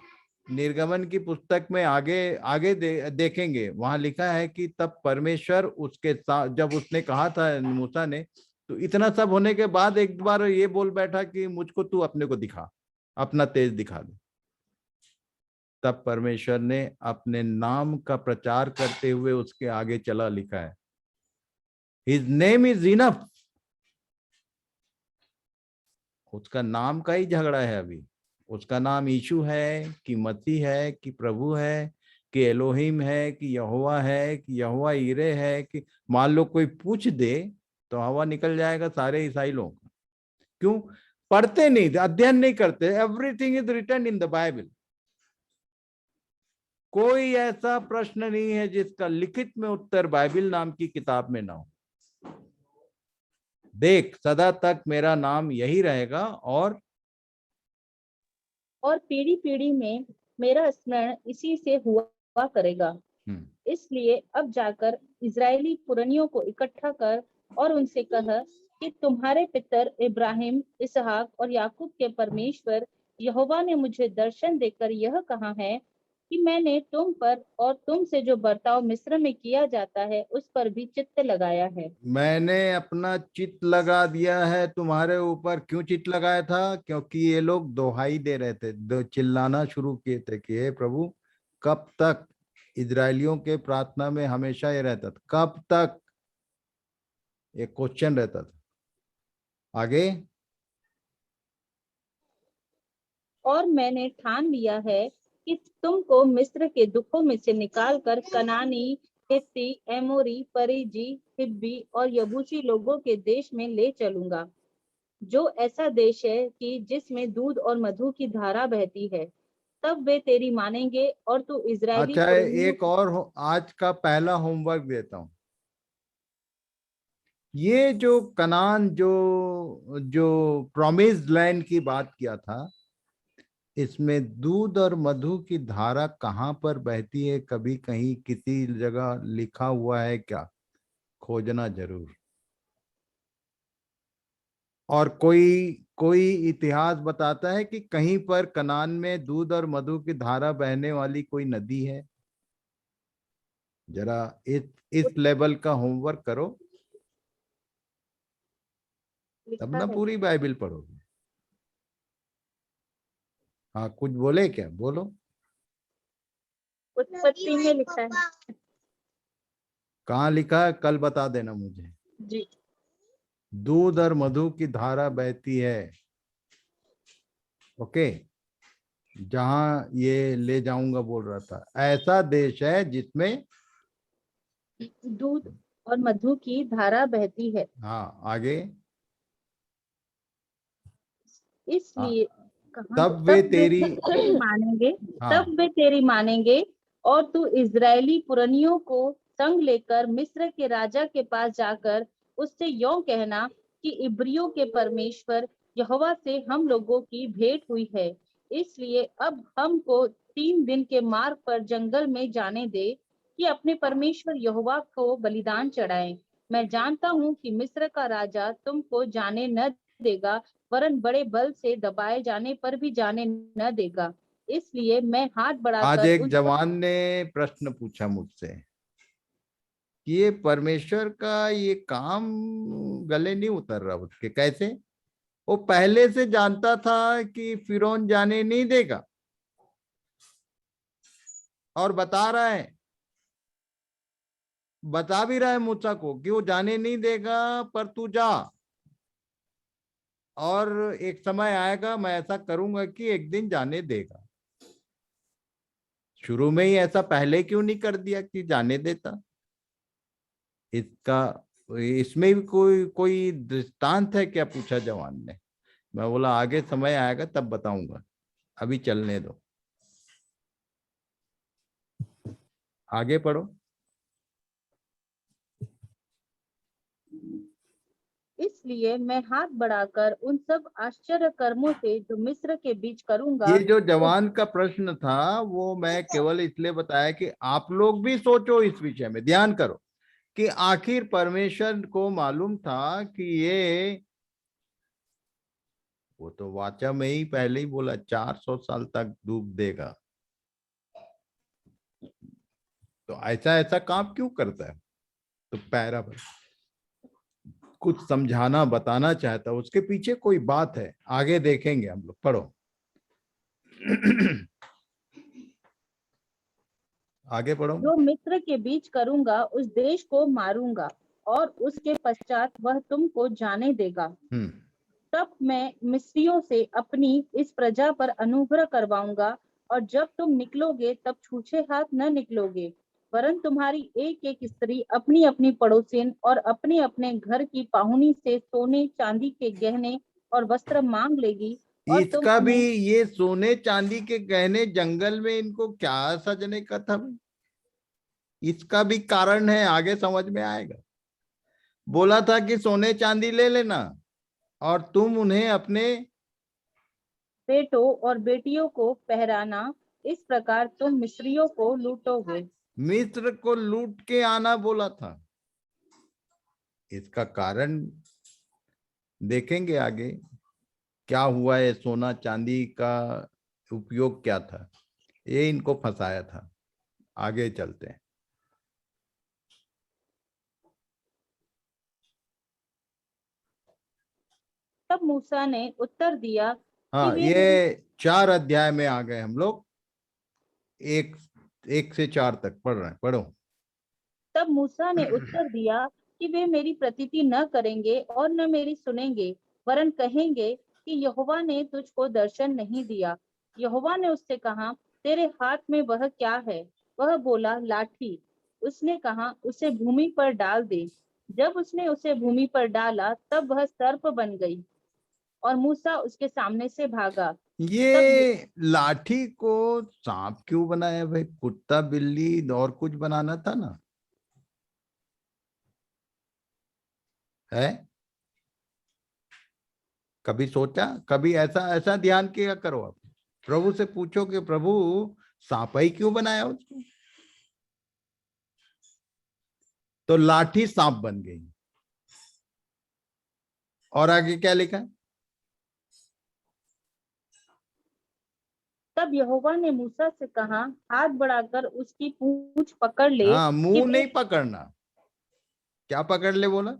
निर्गमन की पुस्तक में आगे आगे देखेंगे, वहां लिखा है कि तब परमेश्वर उसके साथ, जब उसने कहा था मूसा ने, तो इतना सब होने के बाद एक बार ये बोल बैठा कि मुझको तू अपने को दिखा, अपना तेज दिखा दे। तब परमेश्वर ने अपने नाम का प्रचार करते हुए उसके आगे चला, लिखा है हिज नेम इज इनफ। उसका नाम का ही झगड़ा है अभी। उसका नाम यीशु है कि मसीह है कि प्रभु है कि एलोहिम है कि यहोवा है कि यहोवा ईरे है कि, मान लो कोई पूछ दे तो हवा निकल जाएगा सारे ईसाई लोग। क्यों? पढ़ते नहीं, अध्ययन नहीं करते। Everything is written in the Bible. कोई ऐसा प्रश्न नहीं है जिसका लिखित में उत्तर बाइबल नाम की किताब में ना हो। देख, सदा तक मेरा नाम यही रहेगा और पीढ़ी पीढ़ी में मेरा स्मरण इसी से हुआ करेगा। इसलिए अब जाकर इजरायली पुरनियों को इकट्ठा कर और उनसे कह कि तुम्हारे पितर इब्राहिम, इसहाक और याकूब के परमेश्वर यहोवा ने मुझे दर्शन देकर यह कहा है कि मैंने तुम पर और तुम से जो बर्ताव मिस्र में किया जाता है उस पर भी चित्त लगाया है। मैंने अपना चित्त लगा दिया है तुम्हारे ऊपर। क्यों चित्त लगाया था? क्योंकि ये लोग दोहाई दे रहे थे, चिल्लाना शुरू किए थे कि हे प्रभु कब तक। इजरायलियों के प्रार्थना में हमेशा ये रहता था, कब तक, एक क्वेश्चन रहता था। आगे, और मैंने ठान लिया है कि तुमको मिस्र के दुखों में से निकालकर कनानी, हित्ती, एमोरी, परिजी, हिब्बी और यबूसी लोगों के देश में ले चलूंगा, जो ऐसा देश है कि जिसमें दूध और मधु की धारा बहती है। तब वे तेरी मानेंगे और तू इजरायली अच्छा पुरनियों एक और आज का पहला होमवर्क देता हूं। ये जो कनान जो जो प्रॉमिस्ड लैंड की बात किया था, इसमें दूध और मधु की धारा कहाँ पर बहती है? कभी कहीं किसी जगह लिखा हुआ है क्या? खोजना जरूर। और कोई कोई इतिहास बताता है कि कहीं पर कनान में दूध और मधु की धारा बहने वाली कोई नदी है? जरा इस लेवल का होमवर्क करो, तब लिखा ना है, पूरी बाइबल पढ़ोगे। हाँ, कुछ बोले क्या? बोलो। उत्पत्ति में लिखा है कहाँ लिखा है? कल बता देना मुझे। जी। दूध और मधु की धारा बहती है, ओके। जहां ये ले जाऊंगा बोल रहा था, ऐसा देश है जिसमें, दूध और मधु की धारा बहती है, हाँ आगे, हाँ, इसलिए कहाँ, तब वे तब वे तेरी, तेरी मानेंगे, हाँ, तब वे तेरी मानेंगे, और तू इजरायली पुरनियों को संग लेकर मिस्र के राजा के पास जाकर उससे यों कहना कि इब्रियों के परमेश्वर यहोवा से हम लोगों की भेंट हुई है, इसलिए अब हमको 3 दिन के मार्ग पर जंगल में जाने दे कि अपने परमेश्वर यहोवा को बलिदान चढ़ाएं। मैं जानता हूँ कि मिस्र का राजा तुमको जाने न देगा, वरन बड़े बल से दबाए जाने पर भी जाने न देगा, इसलिए मैं हाथ आज बढ़ाकर एक उन सब। जवान ने प्रश्न पूछा मुझसे कि ये परमेश्वर का ये काम गले नहीं उतर रहा उसके, कैसे? वो पहले से जानता था कि फिरौन जाने नहीं देगा, और बता भी रहा है मूसा को कि वो जाने नहीं देगा, पर तू जा, और एक समय आएगा मैं ऐसा करूंगा कि एक दिन जाने देगा। शुरू में ही ऐसा पहले क्यों नहीं कर दिया कि जाने देता? इसका इसमें भी कोई कोई दृष्टांत है क्या, पूछा जवान ने। मैं बोला आगे समय आएगा तब बताऊंगा, अभी चलने दो, आगे पढ़ो। इसलिए मैं हाथ बढ़ाकर उन सब आश्चर्य कर्मों से जो मिस्र के बीच करूंगा। ये जो जवान का प्रश्न था वो मैं केवल इसलिए बताया कि आप लोग भी सोचो इस विषय में, ध्यान करो कि आखिर परमेश्वर को मालूम था कि ये, वो तो वाचा में ही पहले ही बोला 400 साल तक डूब देगा, तो ऐसा ऐसा काम क्यों करता है? तो पैरा पर कुछ समझाना बताना चाहता, उसके पीछे कोई बात है, आगे देखेंगे हम लोग, पढ़ो। आगे पढ़ो। जो मिस्र के बीच करूंगा उस देश को मारूंगा, और उसके पश्चात वह तुमको जाने देगा। हम्म। तब मैं मिस्रियों से अपनी इस प्रजा पर अनुग्रह करवाऊंगा, और जब तुम निकलोगे तब छूछे हाथ न निकलोगे, वरन तुम्हारी एक एक स्त्री अपनी अपनी पड़ोसिन और अपने अपने घर की पाहुनी से सोने चांदी के गहने और वस्त्र मांग लेगी, और तुम इसका भी, उन्हें। ये सोने चांदी के गहने जंगल में इनको क्या सजने का था भाई? इसका भी कारण है, आगे समझ में आएगा। बोला था कि सोने चांदी ले लेना और तुम उन्हें अपने, बेटों और बेटियों को पहराना, इस प्रकार तुम मिस्रियों को लूटोगे। मिस्र को लूट के आना बोला था। इसका कारण देखेंगे आगे क्या हुआ है, सोना चांदी का उपयोग क्या था, ये इनको फंसाया था। आगे चलते हैं। तब मूसा ने उत्तर दिया कि हाँ, वे मेरी ये 4 अध्याय में आ गए हम लोग, एक 1 से 4 तक पढ़ रहे हैं, पढ़ो। तब मूसा ने उत्तर दिया कि वे मेरी प्रतीति न करेंगे और न मेरी सुनेंगे, वरन कहेंगे कि यहोवा ने तुझको दर्शन नहीं दिया। यहोवा ने उससे कहा, तेरे हाथ में वह क्या है? वह बोला, लाठी। उसने कहा, उसे भूमि पर डाल दे। जब उसने उसे भूमि पर डाला तब वह सर्प बन गई, और मूसा उसके सामने से भागा। तब ये लाठी को सांप क्यों बनाया भाई? कुत्ता बिल्ली और कुछ बनाना था ना। है? कभी सोचा? कभी ऐसा ऐसा ध्यान किया करो आप, प्रभु से पूछो कि प्रभु सांप ही क्यों बनाया उसको? तो लाठी सांप बन गई। और आगे क्या लिखा है? तब यहोवा ने मूसा से कहा, हाथ बढ़ाकर उसकी पूंछ पकड़ ले। हाँ, कि मुंह वे नहीं पकड़ना। क्या पकड़ ले बोला?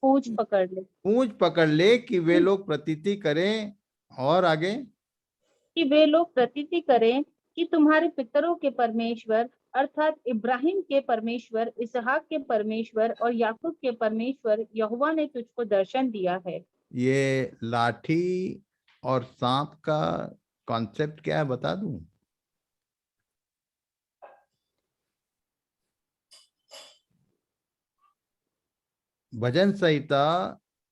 पूंछ पकड़ ले, पूंछ पकड़ ले कि वे लोग प्रतीति करें। और आगे? कि वे लोग प्रतीति करें कि तुम्हारे पितरों के परमेश्वर अर्थात इब्राहिम के परमेश्वर, इसहाक के परमेश्वर और याकूब के परमेश्वर यहोवा ने तुझको दर्शन दिया है। ये लाठी और सांप का कॉन्सेप्ट क्या है बता दूं? भजन संहिता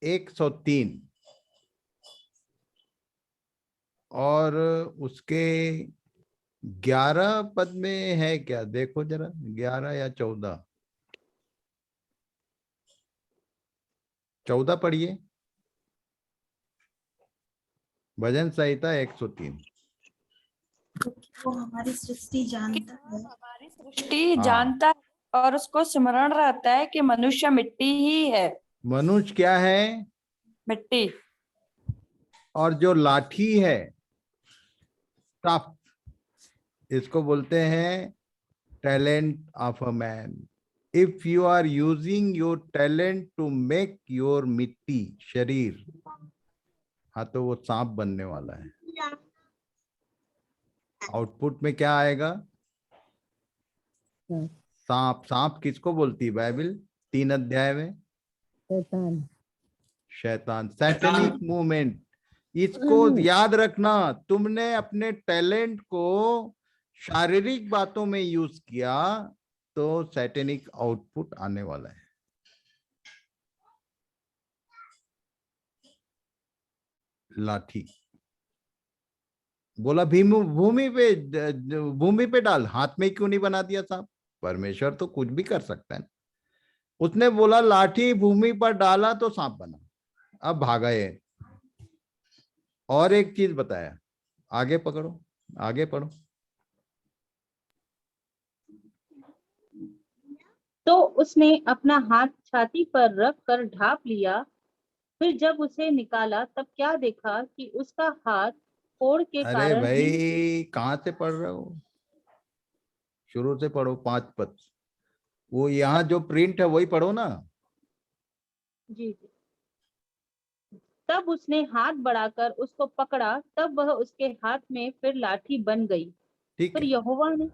103 और उसके 11 पद में है क्या? देखो जरा, 11 या 14। 14 पढ़िए, भजन संहिता 103। वो हमारी सृष्टि जानता है। हमारी सृष्टि हाँ। जानता है और उसको स्मरण रहता है कि मनुष्य मिट्टी ही है। मनुष्य क्या है? मिट्टी। और जो लाठी है टफ, इसको बोलते हैं talent of a man. If you are using your talent to make your मिट्टी शरीर, हाँ, तो वो सांप बनने वाला है। आउटपुट में क्या आएगा? सांप। सांप किसको बोलती है बाइबल 3 अध्याय में? शैतान। शैतान, सैटेनिक मूवमेंट। इसको याद रखना, तुमने अपने टैलेंट को शारीरिक बातों में यूज किया तो सैटेनिक आउटपुट आने वाला है। लाठी बोला भूमि पे डाल, हाथ में क्यों नहीं बना दिया सांप? परमेश्वर तो कुछ भी कर सकता है। उसने बोला लाठी भूमि पर डाला तो सांप बना, अब भागा ये। और एक चीज बताया, आगे पकड़ो, आगे पढ़ो। तो उसने अपना हाथ छाती पर रख कर ढांप लिया। फिर जब उसे निकाला तब क्या देखा कि उसका हाथ फोड़ के अरे कारण भाई, कहाँ से पढ़ रहे हो? शुरू से पढ़ो, 5 पद। वो यहाँ जो प्रिंट है वही पढ़ो ना। जी जी। तब उसने हाथ बढ़ाकर उसको पकड़ा, तब वह उसके हाथ में फिर लाठी बन गई। ठीक फिर है, यहोवा ने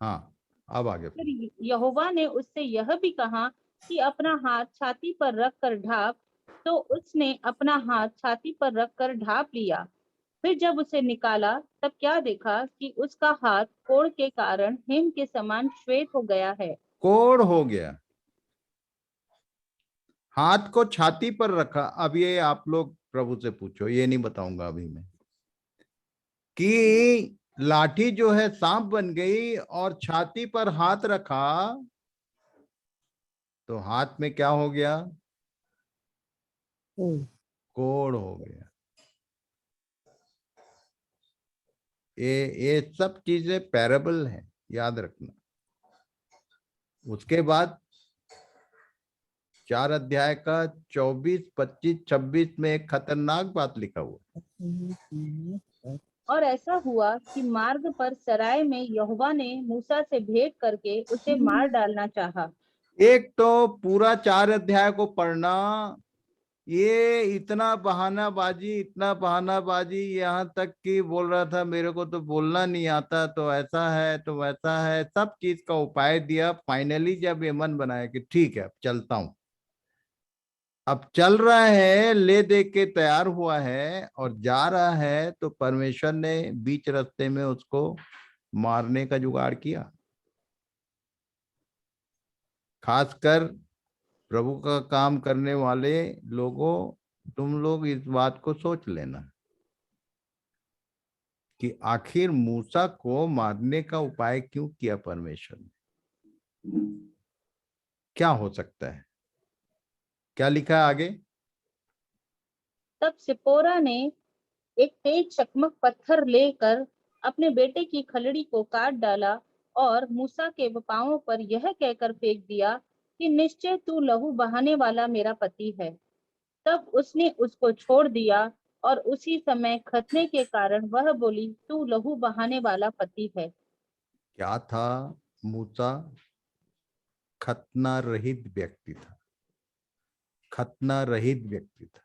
हाँ, अब आगे। फिर यहोवा ने उससे यह भी कहा कि अपना हाथ छाती पर रख कर ढाप। तो उसने अपना हाथ छाती पर रख कर ढाप लिया। फिर जब उसे निकाला तब क्या देखा कि उसका हाथ कोढ़ के कारण हिम के समान श्वेत हो गया है। कोढ़ हो गया। हाथ को छाती पर रखा। अब ये आप लोग प्रभु से पूछो, ये नहीं बताऊंगा अभी मैं, कि लाठी जो है सांप बन गई और छाती पर हाथ रखा तो हाथ में क्या हो गया? कोढ़ हो गया। ये सब चीजें पैराबल है, याद रखना। उसके बाद 4 अध्याय का 24, 25, 26 में एक खतरनाक बात लिखा हुआ। और ऐसा हुआ कि मार्ग पर सराय में यहोवा ने मूसा से भेंट करके उसे मार डालना चाहा। एक तो पूरा 4 अध्याय को पढ़ना, ये इतना बहानाबाजी, इतना बहानाबाजी, यहाँ तक कि बोल रहा था मेरे को तो बोलना नहीं आता, तो ऐसा है तो वैसा है, सब चीज का उपाय दिया। फाइनली जब ये मन बनाया कि ठीक है अब चलता हूं, अब चल रहा है, ले दे के तैयार हुआ है और जा रहा है, तो परमेश्वर ने बीच रास्ते में उसको मारने का जुगाड़ किया। खासकर प्रभु का काम करने वाले लोगों, तुम लोग इस बात को सोच लेना कि आखिर मूसा को मारने का उपाय क्यों किया परमेश्वर ने? क्या हो सकता है? क्या लिखा है आगे? तब सिपोरा ने एक तेज चकमक पत्थर लेकर अपने बेटे की खलड़ी को काट डाला और मूसा के पांवों पर यह कहकर फेंक दिया कि निश्चय तू लहू बहाने वाला मेरा पति है। तब उसने उसको छोड़ दिया और उसी समय खतने के कारण वह बोली, तू लहू बहाने वाला पति है। क्या था? मूसा खतना रहित व्यक्ति था, खतना रहित व्यक्ति था।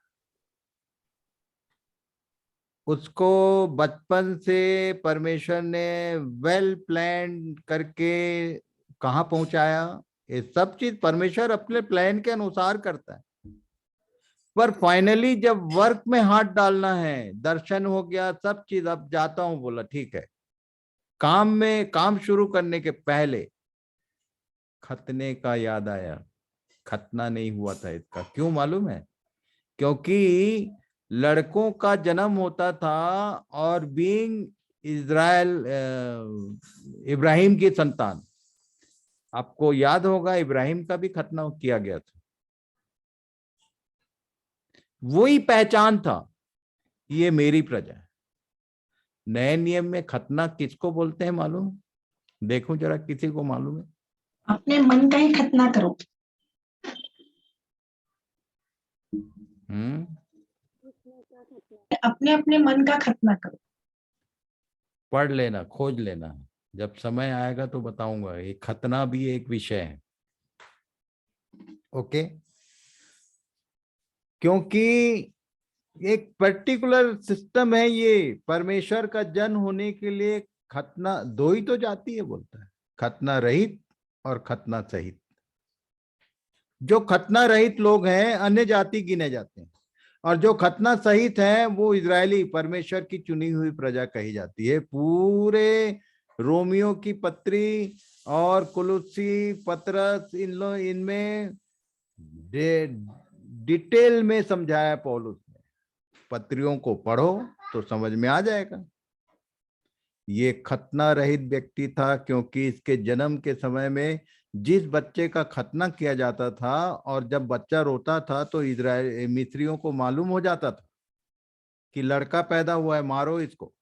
उसको बचपन से परमेश्वर ने वेल प्लान करके कहाँ पहुंचाया। ये सब चीज परमेश्वर अपने प्लान के अनुसार करता है, पर फाइनली जब वर्क में हाथ डालना है, दर्शन हो गया, सब चीज, अब जाता हूं, बोला ठीक है। काम शुरू करने के पहले खतने का याद आया। खतना नहीं हुआ था इसका। क्यों मालूम है? क्योंकि लड़कों का जन्म होता था और बीइंग इज़राइल इब्राहिम की संतान, आपको याद होगा इब्राहिम का भी खतना किया गया था। वही पहचान था, ये मेरी प्रजा है। नए नियम में खतना किसको बोलते हैं मालूम? देखो जरा, किसी को मालूम है? अपने मन का ही खतना करो। अपने अपने मन का खतना करो। पढ़ लेना, खोज लेना, जब समय आएगा तो बताऊंगा। ये खतना भी एक विषय है, ओके? क्योंकि एक पर्टिकुलर सिस्टम है ये। परमेश्वर का जन्म होने के लिए खतना, दो ही तो जाती है बोलता है, खतना रहित और खतना सहित। जो खतना रहित लोग हैं अन्य जाति गिने जाते हैं, और जो खतना सहित है वो इजरायली, परमेश्वर की चुनी हुई प्रजा कही जाती है। पूरे रोमियो की पत्री और कुलुस्सी, पतरस, इनमें डिटेल में समझाया पौलुस ने। पत्रियों को पढ़ो तो समझ में आ जाएगा। ये खतना रहित व्यक्ति था क्योंकि इसके जन्म के समय में जिस बच्चे का खतना किया जाता था, और जब बच्चा रोता था तो इजराइल मिस्रियों को मालूम हो जाता था कि लड़का पैदा हुआ है, मारो इसको।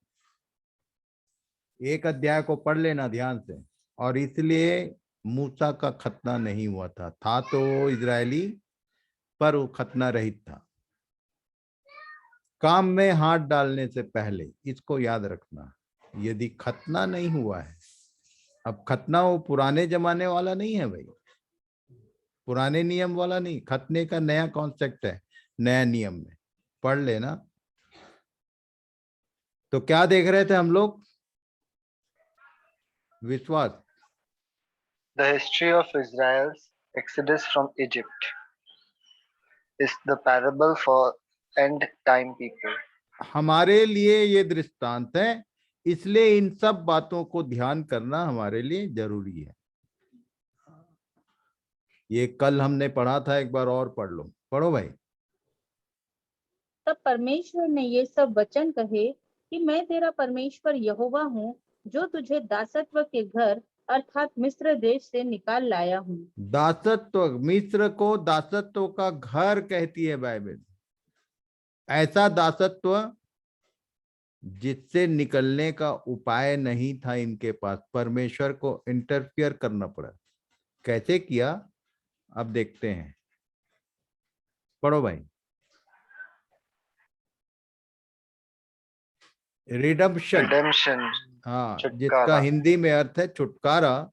एक अध्याय को पढ़ लेना ध्यान से। और इसलिए मूसा का खतना नहीं हुआ था तो इजरायली, पर वो खतना रहित था। काम में हाथ डालने से पहले इसको याद रखना, यदि खतना नहीं हुआ है। अब खतना वो पुराने जमाने वाला नहीं है भाई, पुराने नियम वाला नहीं। खतने का नया कॉन्सेप्ट है, नया नियम में पढ़ लेना। तो क्या देख रहे थे हम लोग? विश्वास। The history of Israel's exodus from Egypt is the parable for end time people. हमारे लिए ये दृष्टांत है, इसलिए इन सब बातों को ध्यान करना हमारे लिए जरूरी है। ये कल हमने पढ़ा था, एक बार और पढ़ लो, पढ़ो भाई। तब परमेश्वर ने ये सब वचन कहे कि मैं तेरा परमेश्वर यहोवा हूँ, जो तुझे दासत्व के घर अर्थात मिस्र देश से निकाल लाया हूँ। दासत्व, मिस्र को दासत्व का घर कहती है बाइबल। ऐसा दासत्व जिससे निकलने का उपाय नहीं था इनके पास, परमेश्वर को इंटरफियर करना पड़ा। कैसे किया अब देखते हैं, पढ़ो भाई। रिडेम्पशन, हाँ, जिसका हिंदी में अर्थ है छुटकारा।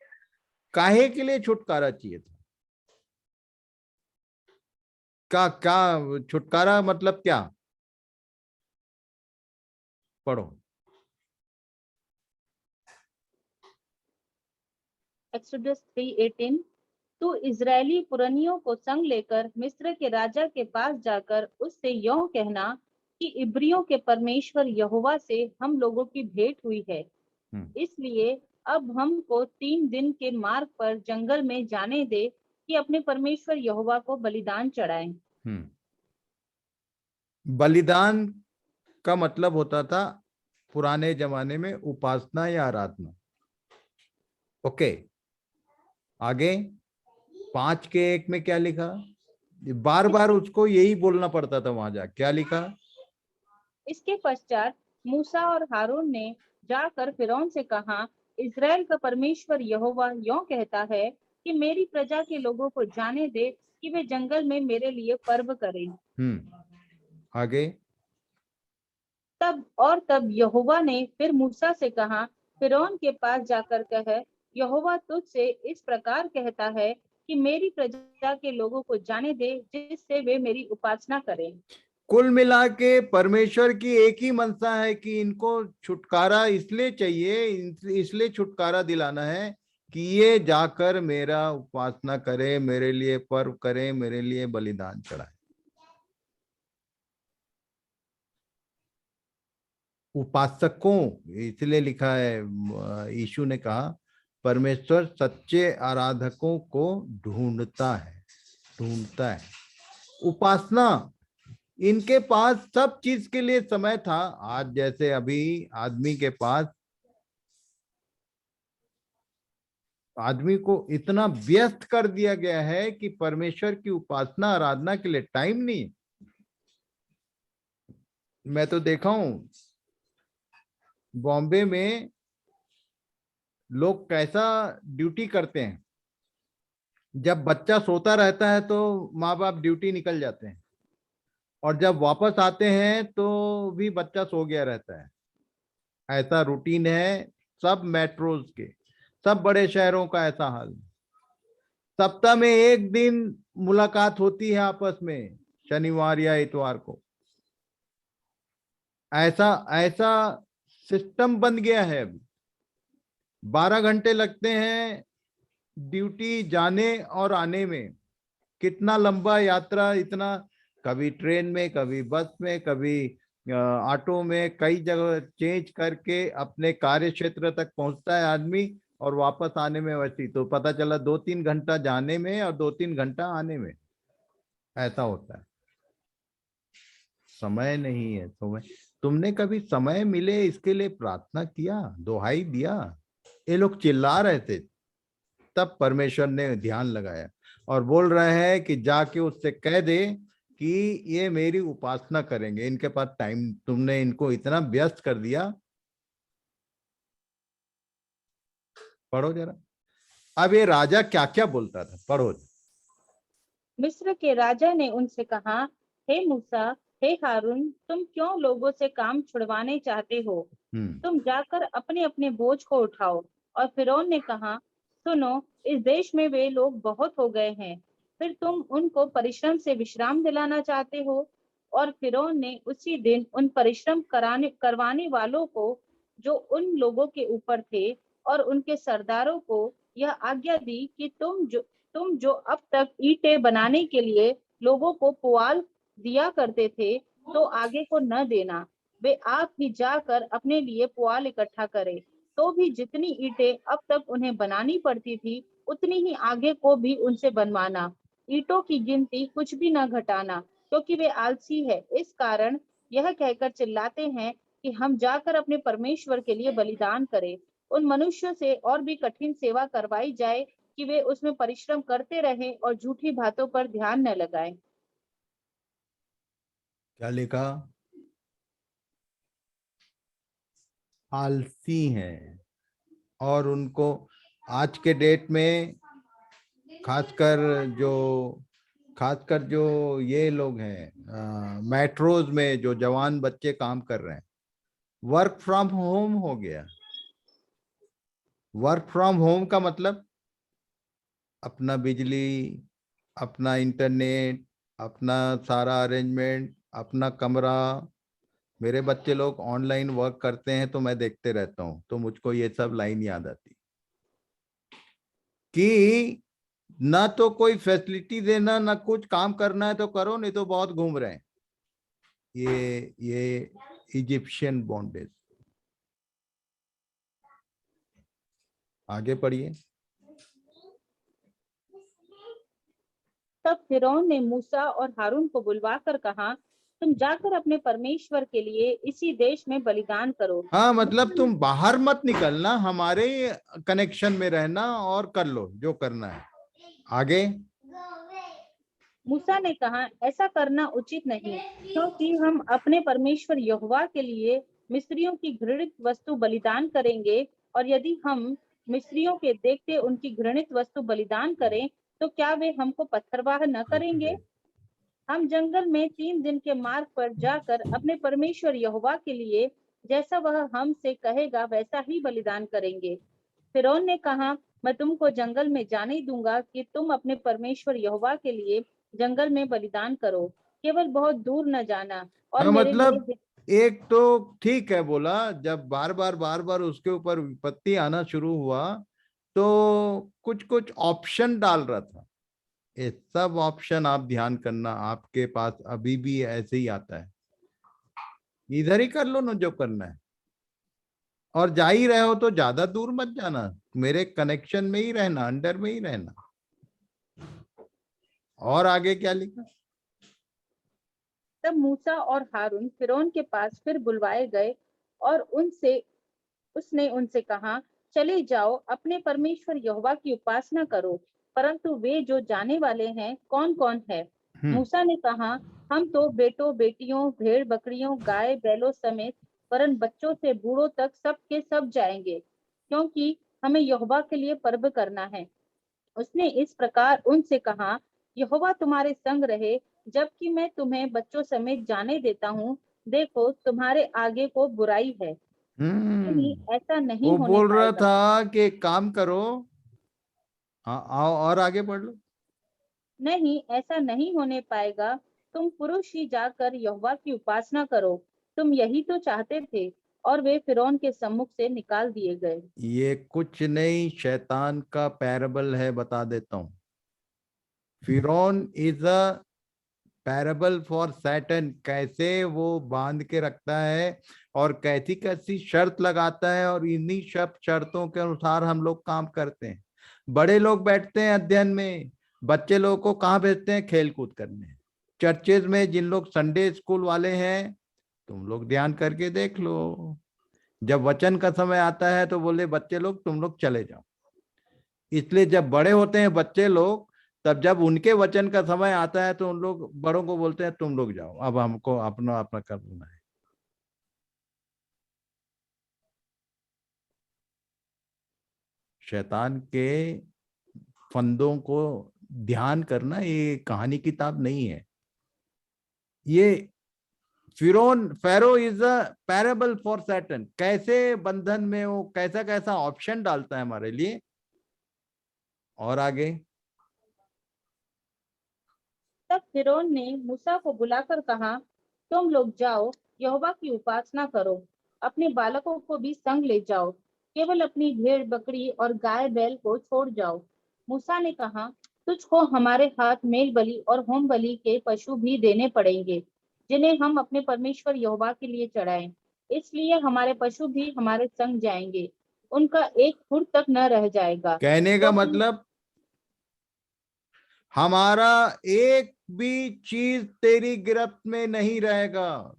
काहे के लिए छुटकारा चाहिए था? क्या छुटकारा मतलब क्या? पढ़ो। एक्सोडस 3:18 तू इजरायली पुरनियों को संग लेकर मिस्र के राजा के पास जाकर उससे यों कहना कि इब्रियों के परमेश्वर यहोवा से हम लोगों की भेंट हुई है, इसलिए अब हमको 3 दिन के मार्ग पर जंगल में जाने दे कि अपने परमेश्वर यहोवा को बलिदान चढ़ाएं। बलिदान का मतलब होता था पुराने जमाने में उपासना या आराधना। ओके, आगे 5:1 में क्या लिखा? बार बार उसको यही बोलना पड़ता था वहां जा। क्या लिखा? इसके पश्चात मूसा और हारून ने जाकर फिरौन से कहा, इज़राइल का परमेश्वर यहोवा यों कहता है कि मेरी प्रजा के लोगों को जाने दे कि वे जंगल में मेरे लिए पर्व करें। आगे। तब यहोवा ने फिर मूसा से कहा, फिरौन के पास जाकर कह, यहोवा तुझसे इस प्रकार कहता है कि मेरी प्रजा के लोगों को जाने दे जिससे वे मेरी उपासना करें। कुल मिला के परमेश्वर की एक ही मनसा है कि इनको छुटकारा इसलिए चाहिए, इसलिए छुटकारा दिलाना है कि ये जाकर मेरा उपासना करे, मेरे लिए पर्व करे, मेरे लिए बलिदान चढ़ाए। उपासकों, इसलिए लिखा है, यीशु ने कहा परमेश्वर सच्चे आराधकों को ढूंढता है। उपासना, इनके पास सब चीज के लिए समय था। आज जैसे अभी आदमी को इतना व्यस्त कर दिया गया है कि परमेश्वर की उपासना आराधना के लिए टाइम नहीं। मैं तो देखा हूं बॉम्बे में लोग कैसा ड्यूटी करते हैं। जब बच्चा सोता रहता है तो माँ बाप ड्यूटी निकल जाते हैं, और जब वापस आते हैं तो भी बच्चा सो गया रहता है। ऐसा रूटीन है सब मेट्रोज के, सब बड़े शहरों का ऐसा हाल। सप्ताह में एक दिन मुलाकात होती है आपस में, शनिवार या इतवार को। ऐसा सिस्टम बन गया है। अभी 12 घंटे लगते हैं ड्यूटी जाने और आने में। कितना लंबा यात्रा, इतना, कभी ट्रेन में, कभी बस में, कभी ऑटो में, कई जगह चेंज करके अपने कार्य क्षेत्र तक पहुंचता है आदमी, और वापस आने में वैसी तो पता चला 2-3 घंटा जाने में और 2-3 घंटा आने में। ऐसा होता है। समय नहीं है। तुमने कभी समय मिले इसके लिए प्रार्थना किया, दुहाई दिया? ये लोग चिल्ला रहे थे, तब परमेश्वर ने ध्यान लगाया और बोल रहे हैं कि जाके उससे कह दे कि ये मेरी उपासना करेंगे। इनके पास टाइम, तुमने इनको इतना व्यस्त कर दिया। पढ़ो जरा, अब ये राजा क्या क्या बोलता था, पढ़ो। मिस्र के राजा ने उनसे कहा, हे मूसा, हे हारून, तुम क्यों लोगों से काम छुड़वाने चाहते हो? तुम जाकर अपने अपने बोझ को उठाओ। और फिरौन ने कहा, सुनो, इस देश में वे लोग बहुत हो गए हैं, फिर तुम उनको परिश्रम से विश्राम दिलाना चाहते हो। और फिरौन ने उसी दिन उन परिश्रम करवाने वालों को जो उन लोगों के ऊपर थे और उनके सरदारों को यह आज्ञा दी कि तुम जो अब तक ईंटें बनाने के लिए लोगों को पुआल दिया करते थे, तो आगे को न देना। वे आप ही जाकर अपने लिए पुआल इकट्ठा करें। तो भी जितनी ईंटें अब तक उन्हें बनानी पड़ती थी, उतनी ही आगे को भी उनसे बनवाना। ईंटों की गिनती कुछ भी न घटाना, क्योंकि वे आलसी है। इस कारण यह कहकर चिल्लाते हैं कि हम जाकर अपने परमेश्वर के लिए बलिदान करें। उन मनुष्यों से और भी कठिन सेवा करवाई जाए कि वे उसमें परिश्रम करते रहें और झूठी बातों पर ध्यान न लगाएं। क्या लिखा? आलसी हैं। और उनको आज के डेट में खासकर जो ये लोग हैं मेट्रोज में, जो जवान बच्चे काम कर रहे हैं, वर्क फ्रॉम होम हो गया। वर्क फ्रॉम होम का मतलब अपना बिजली, अपना इंटरनेट, अपना सारा अरेंजमेंट, अपना कमरा। मेरे बच्चे लोग ऑनलाइन वर्क करते हैं तो मैं देखते रहता हूं, तो मुझको ये सब लाइन याद आती कि ना तो कोई फैसिलिटी देना, ना कुछ काम करना है तो करो, नहीं तो बहुत घूम रहे हैं। ये इजिप्शियन बॉन्डेज। आगे पढ़िए। तब फिरौन ने मूसा और हारून को बुलवाकर कहा, तुम जाकर अपने परमेश्वर के लिए इसी देश में बलिदान करो। हाँ, मतलब तुम बाहर मत निकलना, हमारे कनेक्शन में रहना और कर लो जो करना है। आगे। मूसा ने कहा, ऐसा करना उचित नहीं, क्योंकि हम अपने परमेश्वर यहोवा के लिए मिस्रियों की घृणित वस्तु बलिदान करेंगे, और यदि हम मिस्रियों के देखते उनकी घृणित वस्तु बलिदान करें, तो क्या वे हमको पत्थरवाह न करेंगे? हम जंगल में 3 दिन के मार्ग पर जाकर अपने परमेश्वर यहोवा के लिए जैसा वह हमसे कहेगा वैसा ही बलिदान करेंगे। फिरौन ने कहा, मैं तुमको जंगल में जाने दूंगा कि तुम अपने परमेश्वर यहोवा के लिए जंगल में बलिदान करो, केवल बहुत दूर न जाना और मेरे मतलब लिए। एक तो ठीक है बोला, जब बार बार उसके ऊपर विपत्ति आना शुरू हुआ तो कुछ कुछ ऑप्शन डाल रहा था। ये सब ऑप्शन आप ध्यान करना, आपके पास अभी भी ऐसे ही आता है, इधर ही कर लो ना जो करना है, और जा ही रहे हो तो ज्यादा दूर मत जाना, मेरे कनेक्शन में ही रहना, अंडर में ही रहना। और आगे क्या लिखा? तब मूसा और हारून फिरौन के पास फिर बुलवाए गए और उसने उनसे कहा, चले जाओ, अपने परमेश्वर यहोवा की उपासना करो, परंतु वे जो जाने वाले हैं कौन कौन है? मूसा ने कहा, हम तो बेटों बेटियों भेड़ बकरियों गाय बैलों समेत वरन बच्चों से बूढ़ों तक सब के सब जाएंगे, क्योंकि हमें यहोवा के लिए पर्व करना है। उसने इस प्रकार उनसे कहा, यहोवा तुम्हारे संग रहे, जबकि मैं तुम्हें बच्चों समेत जाने देता हूँ। देखो, तुम्हारे आगे को बुराई है। नहीं, ऐसा नहीं वो होने बोल रहा पाएगा। था कि एक काम करो। हाँ, आओ और आगे पढ़ लो। नहीं, ऐसा नहीं होने पाएगा। तुम पुरुष ही जाकर यहोवा की उपासना करो। तुम यही तो चाहते थे। और वे फिरौन के सम्मुख से निकाल दिए गए। ये कुछ नहीं, शैतान का पैराबल है, बता देता हूं। फिरौन is a parable for Satan. कैसे वो बांध के रखता है और कैसी कैसी शर्त लगाता है, और इन्हीं सब शर्तों के अनुसार हम लोग काम करते हैं। बड़े लोग बैठते हैं अध्ययन में, बच्चे लोगों को कहाँ भेजते हैं? खेल कूद करने। चर्चेज में जिन लोग संडे स्कूल वाले हैं, तुम लोग ध्यान करके देख लो, जब वचन का समय आता है तो बोले बच्चे लोग तुम लोग चले जाओ। इसलिए जब बड़े होते हैं बच्चे लोग, तब जब उनके वचन का समय आता है तो उन लोग बड़ों को बोलते हैं तुम लोग जाओ, अब हमको अपना अपना करना है। शैतान के फंदों को ध्यान करना ये कहानी किताब नहीं है। ये Pharaoh is a parable for Satan. कैसे बंधन में वो कैसा कैसा ऑप्शन डालता है हमारे लिए। और आगे, तब फिरौन ने मूसा को बुलाकर कहा, तुम लोग जाओ, यहोवा की उपासना करो, अपने बालकों को भी संग ले जाओ, केवल अपनी भेड़ बकरी और गाय बैल को छोड़ जाओ। मूसा ने कहा, तुझको हमारे हाथ मेल बलि और होम बलि के पशु भी देने पड़ेंगे, जिन्हें हम अपने परमेश्वर यहोवा के लिए चढ़ाएं। इसलिए हमारे पशु भी हमारे संग जाएंगे, उनका एक खुर तक न रह जाएगा। कहने का क्योंकि मतलब हमारा एक भी चीज तेरी गिरफ्त में नहीं रहेगा,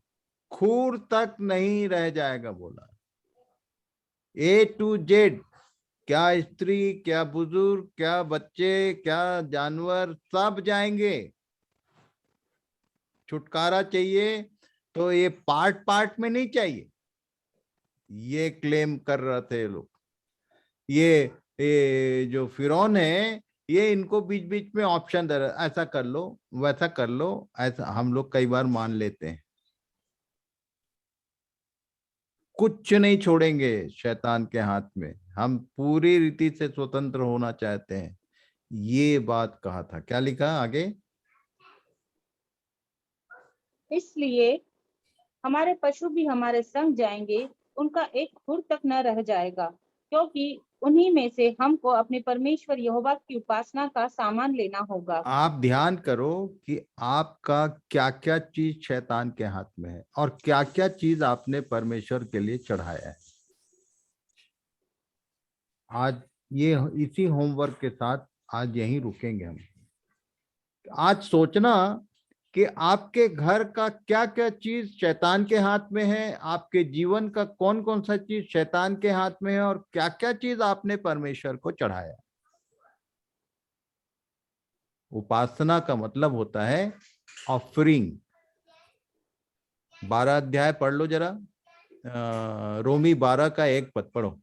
खूर तक नहीं रह जाएगा बोला। ए टू जेड, क्या स्त्री, क्या बुजुर्ग, क्या बच्चे, क्या जानवर, सब जाएंगे। छुटकारा चाहिए तो ये पार्ट पार्ट में नहीं चाहिए। ये क्लेम कर रहे थे लोग। ये जो फिरौन है, ये इनको बीच बीच में ऑप्शन दे रहा है, ऐसा कर लो वैसा कर लो। ऐसा हम लोग कई बार मान लेते हैं। कुछ नहीं छोड़ेंगे शैतान के हाथ में, हम पूरी रीति से स्वतंत्र होना चाहते हैं। ये बात कहा था। क्या लिखा आगे? इसलिए हमारे पशु भी हमारे संग जाएंगे, उनका एक खुर तक न रह जाएगा, क्योंकि उन्हीं में से हमको अपने परमेश्वर यहोवा की उपासना का सामान लेना होगा। आप ध्यान करो कि आपका क्या क्या चीज शैतान के हाथ में है और क्या क्या चीज आपने परमेश्वर के लिए चढ़ाया है। आज ये इसी होमवर्क के साथ आज यहीं रुकेंगे हम। आज सोचना कि आपके घर का क्या क्या चीज शैतान के हाथ में है, आपके जीवन का कौन कौन सा चीज शैतान के हाथ में है, और क्या क्या चीज आपने परमेश्वर को चढ़ाया। उपासना का मतलब होता है ऑफरिंग। 12 अध्याय पढ़ लो जरा, रोमी 12 का 1 पद पढ़ो।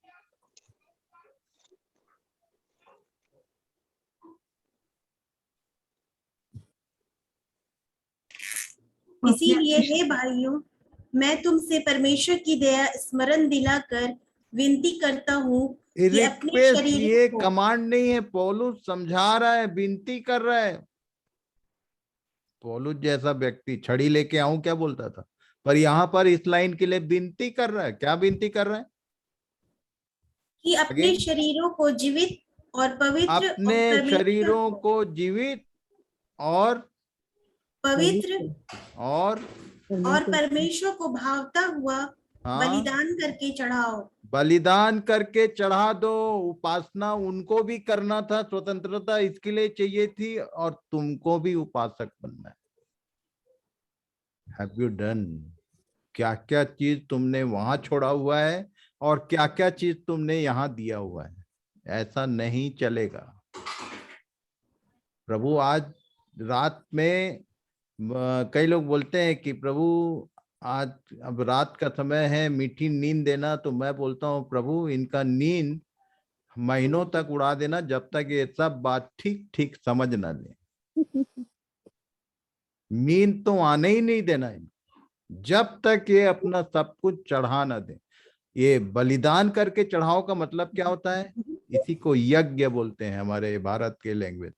इसीलिए हे भाइयों, मैं तुमसे परमेश्वर की दया स्मरण दिलाकर विनती करता हूँ कि अपने रिक्वेस्ट, ये शरीर को कमांड नहीं है, पौलुस समझा रहा है, विनती कर रहा है। पौलुस जैसा व्यक्ति छड़ी लेके आऊं क्या बोलता था, पर यहाँ पर इस लाइन के लिए विनती कर रहा है। क्या विनती कर रहा है? कि अपने शरीरों को जीवित और पवित्र अपने शरीरों को जीवित और पवित्र और परमेश्वर को भावता हुआ बलिदान करके चढ़ाओ। बलिदान करके चढ़ा दो। उपासना उनको भी करना था, स्वतंत्रता इसके लिए चाहिए थी, और तुमको भी उपासक बनना है। Have you done? क्या क्या चीज तुमने वहां छोड़ा हुआ है और क्या क्या चीज तुमने यहां दिया हुआ है? ऐसा नहीं चलेगा। प्रभु आज रात में कई लोग बोलते हैं कि प्रभु आज अब रात का समय है, मीठी नींद देना। तो मैं बोलता हूँ प्रभु इनका नींद महीनों तक उड़ा देना, जब तक ये सब बात ठीक ठीक समझ ना ले। नींद तो आने ही नहीं देना है जब तक ये अपना सब कुछ चढ़ा ना दे। ये बलिदान करके चढ़ाओ का मतलब क्या होता है? इसी को यज्ञ बोलते हैं हमारे भारत के लैंग्वेज,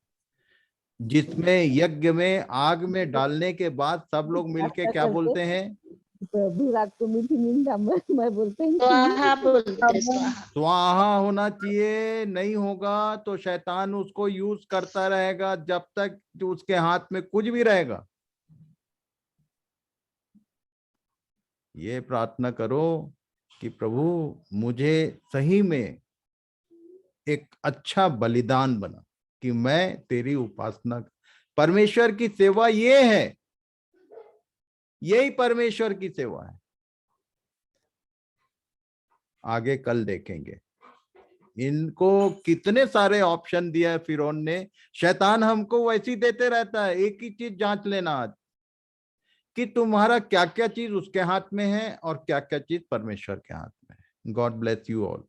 जिसमें यज्ञ में आग में डालने के बाद सब लोग मिलके क्या बोलते हैं? प्रभु रात को मीठी नींद मैं बोलते हैं स्वाहा होना चाहिए। नहीं होगा तो शैतान उसको यूज करता रहेगा जब तक उसके हाथ में कुछ भी रहेगा। ये प्रार्थना करो कि प्रभु मुझे सही में एक अच्छा बलिदान बना कि मैं तेरी उपासना। परमेश्वर की सेवा ये है, यही परमेश्वर की सेवा है। आगे कल देखेंगे। इनको कितने सारे ऑप्शन दिया है फिरौन ने। शैतान हमको वैसी देते रहता है, एक ही चीज जांच लेना आज कि तुम्हारा क्या क्या चीज उसके हाथ में है और क्या क्या चीज परमेश्वर के हाथ में है। God bless you all.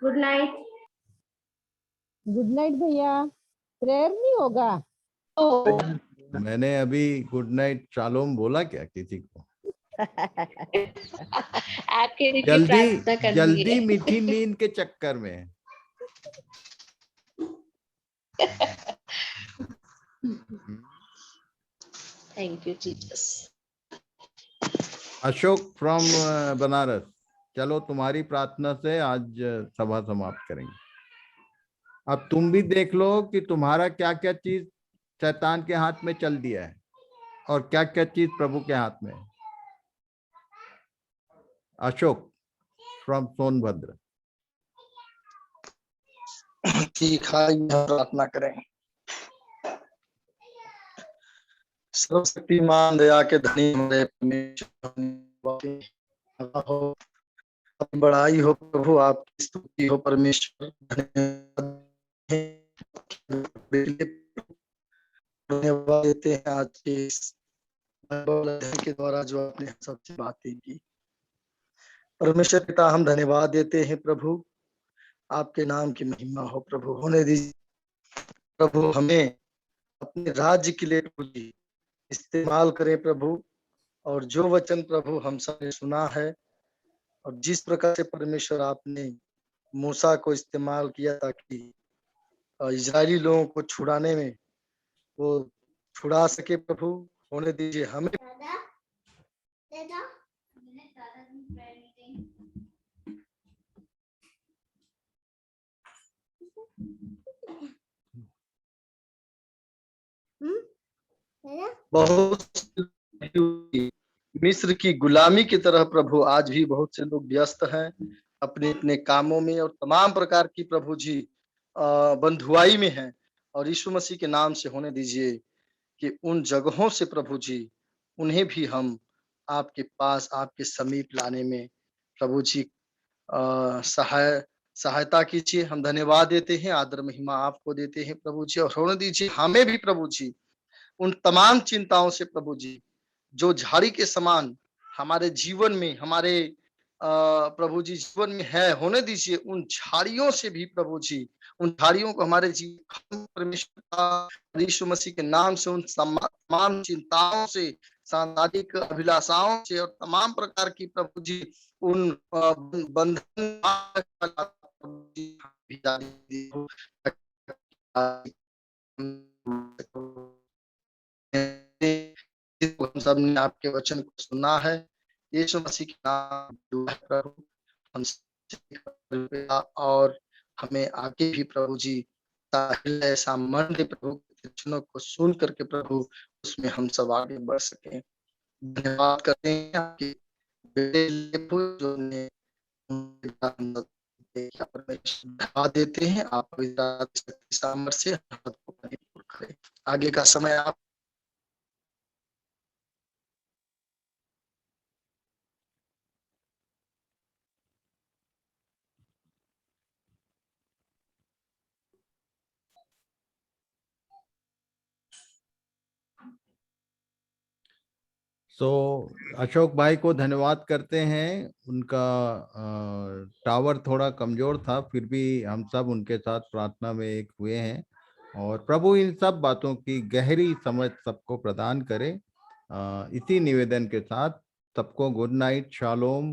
Good night. Good night भैया। प्रेयर नहीं होगा? मैंने अभी गुड नाइट शालोम बोला क्या किसी को? आपके लिए प्रार्थना करनी जल्दी है। मीठी नींद के चक्कर में। Thank you Jesus. Ashok from Banaras, चलो तुम्हारी प्रार्थना से आज सभा समाप्त करेंगे। अब तुम भी देख लो कि तुम्हारा क्या क्या चीज शैतान के हाथ में चल दिया है और क्या क्या चीज प्रभु के हाथ में है। अशोक फ्रॉम सोनभद्र। ठीक है, प्रार्थना करें। सर्वशक्तिमान दया के धनी हमारे परमेश्वर, बड़ाई हो प्रभु, आपकी स्तुति हो परमेश्वर। धन्यवाद देते हैं आज के इस बाइबल अध्ययन के द्वारा जो आपने सबसे बातें की। परमेश्वर पिता, हम धन्यवाद देते हैं प्रभु, आपके नाम की महिमा हो प्रभु। होने दीजिए प्रभु, हमें अपने राज्य के लिए प्रभु जी इस्तेमाल करें प्रभु। और जो वचन प्रभु हम सब ने सुना है और जिस प्रकार से परमेश्वर आपने मूसा को इस्तेमाल किया ताकि इजरायली लोगों को छुड़ाने में वो छुड़ा सके प्रभु, होने दीजिए हमें। बहुत मिस्र की गुलामी की तरह प्रभु आज भी बहुत से लोग व्यस्त हैं अपने अपने कामों में और तमाम प्रकार की प्रभु जी बंधुआई में हैं। और यीशु मसीह के नाम से होने दीजिए कि उन जगहों से प्रभु जी उन्हें भी हम आपके पास, आपके समीप लाने में प्रभु जी सहायता कीजिए। हम धन्यवाद देते हैं, आदर महिमा आपको देते हैं प्रभु जी, और होने दीजिए हमें भी प्रभु जी उन तमाम चिंताओं से प्रभु जी जो झाड़ी के समान हमारे जीवन में, हमारे प्रभु जी जीवन में है, होने दीजिए उन झाड़ियों से भी प्रभु जी, उन झाड़ियों को हमारे जीवन परमेश्वर यीशु मसीह के नाम से उन तमाम चिंताओं से, सांसारिक अभिलाषाओं से और तमाम प्रकार की प्रभु जी उन बंधन हम सब ने आपके वचन को सुना है, यीशु मसीह के नाम प्रभु हम और हमें आगे भी प्रभु जी ऐसा मन दे प्रभु वचनों को सुन करके प्रभु उसमें हम सब आगे बढ़ सके। धन्यवाद करते हैं आपके जो ने धन्यवाद देते हैं, आप सामर्थ्य से परिपूर्ण करें। आगे का समय आप अशोक भाई को धन्यवाद करते हैं। उनका टावर थोड़ा कमजोर था, फिर भी हम सब उनके साथ प्रार्थना में एक हुए हैं, और प्रभु इन सब बातों की गहरी समझ सबको प्रदान करे। इसी निवेदन के साथ सबको गुड नाइट, शालोम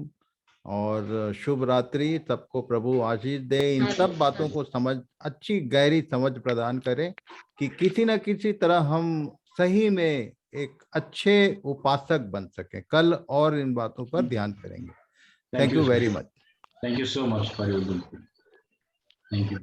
और शुभ रात्रि। सबको प्रभु आशीष दे, इन सब बातों को समझ, अच्छी गहरी समझ प्रदान करे कि किसी न किसी तरह हम सही में एक अच्छे उपासक बन सके। कल और इन बातों पर ध्यान करेंगे। Thank you very much. Thank you so much for your good. Thank you.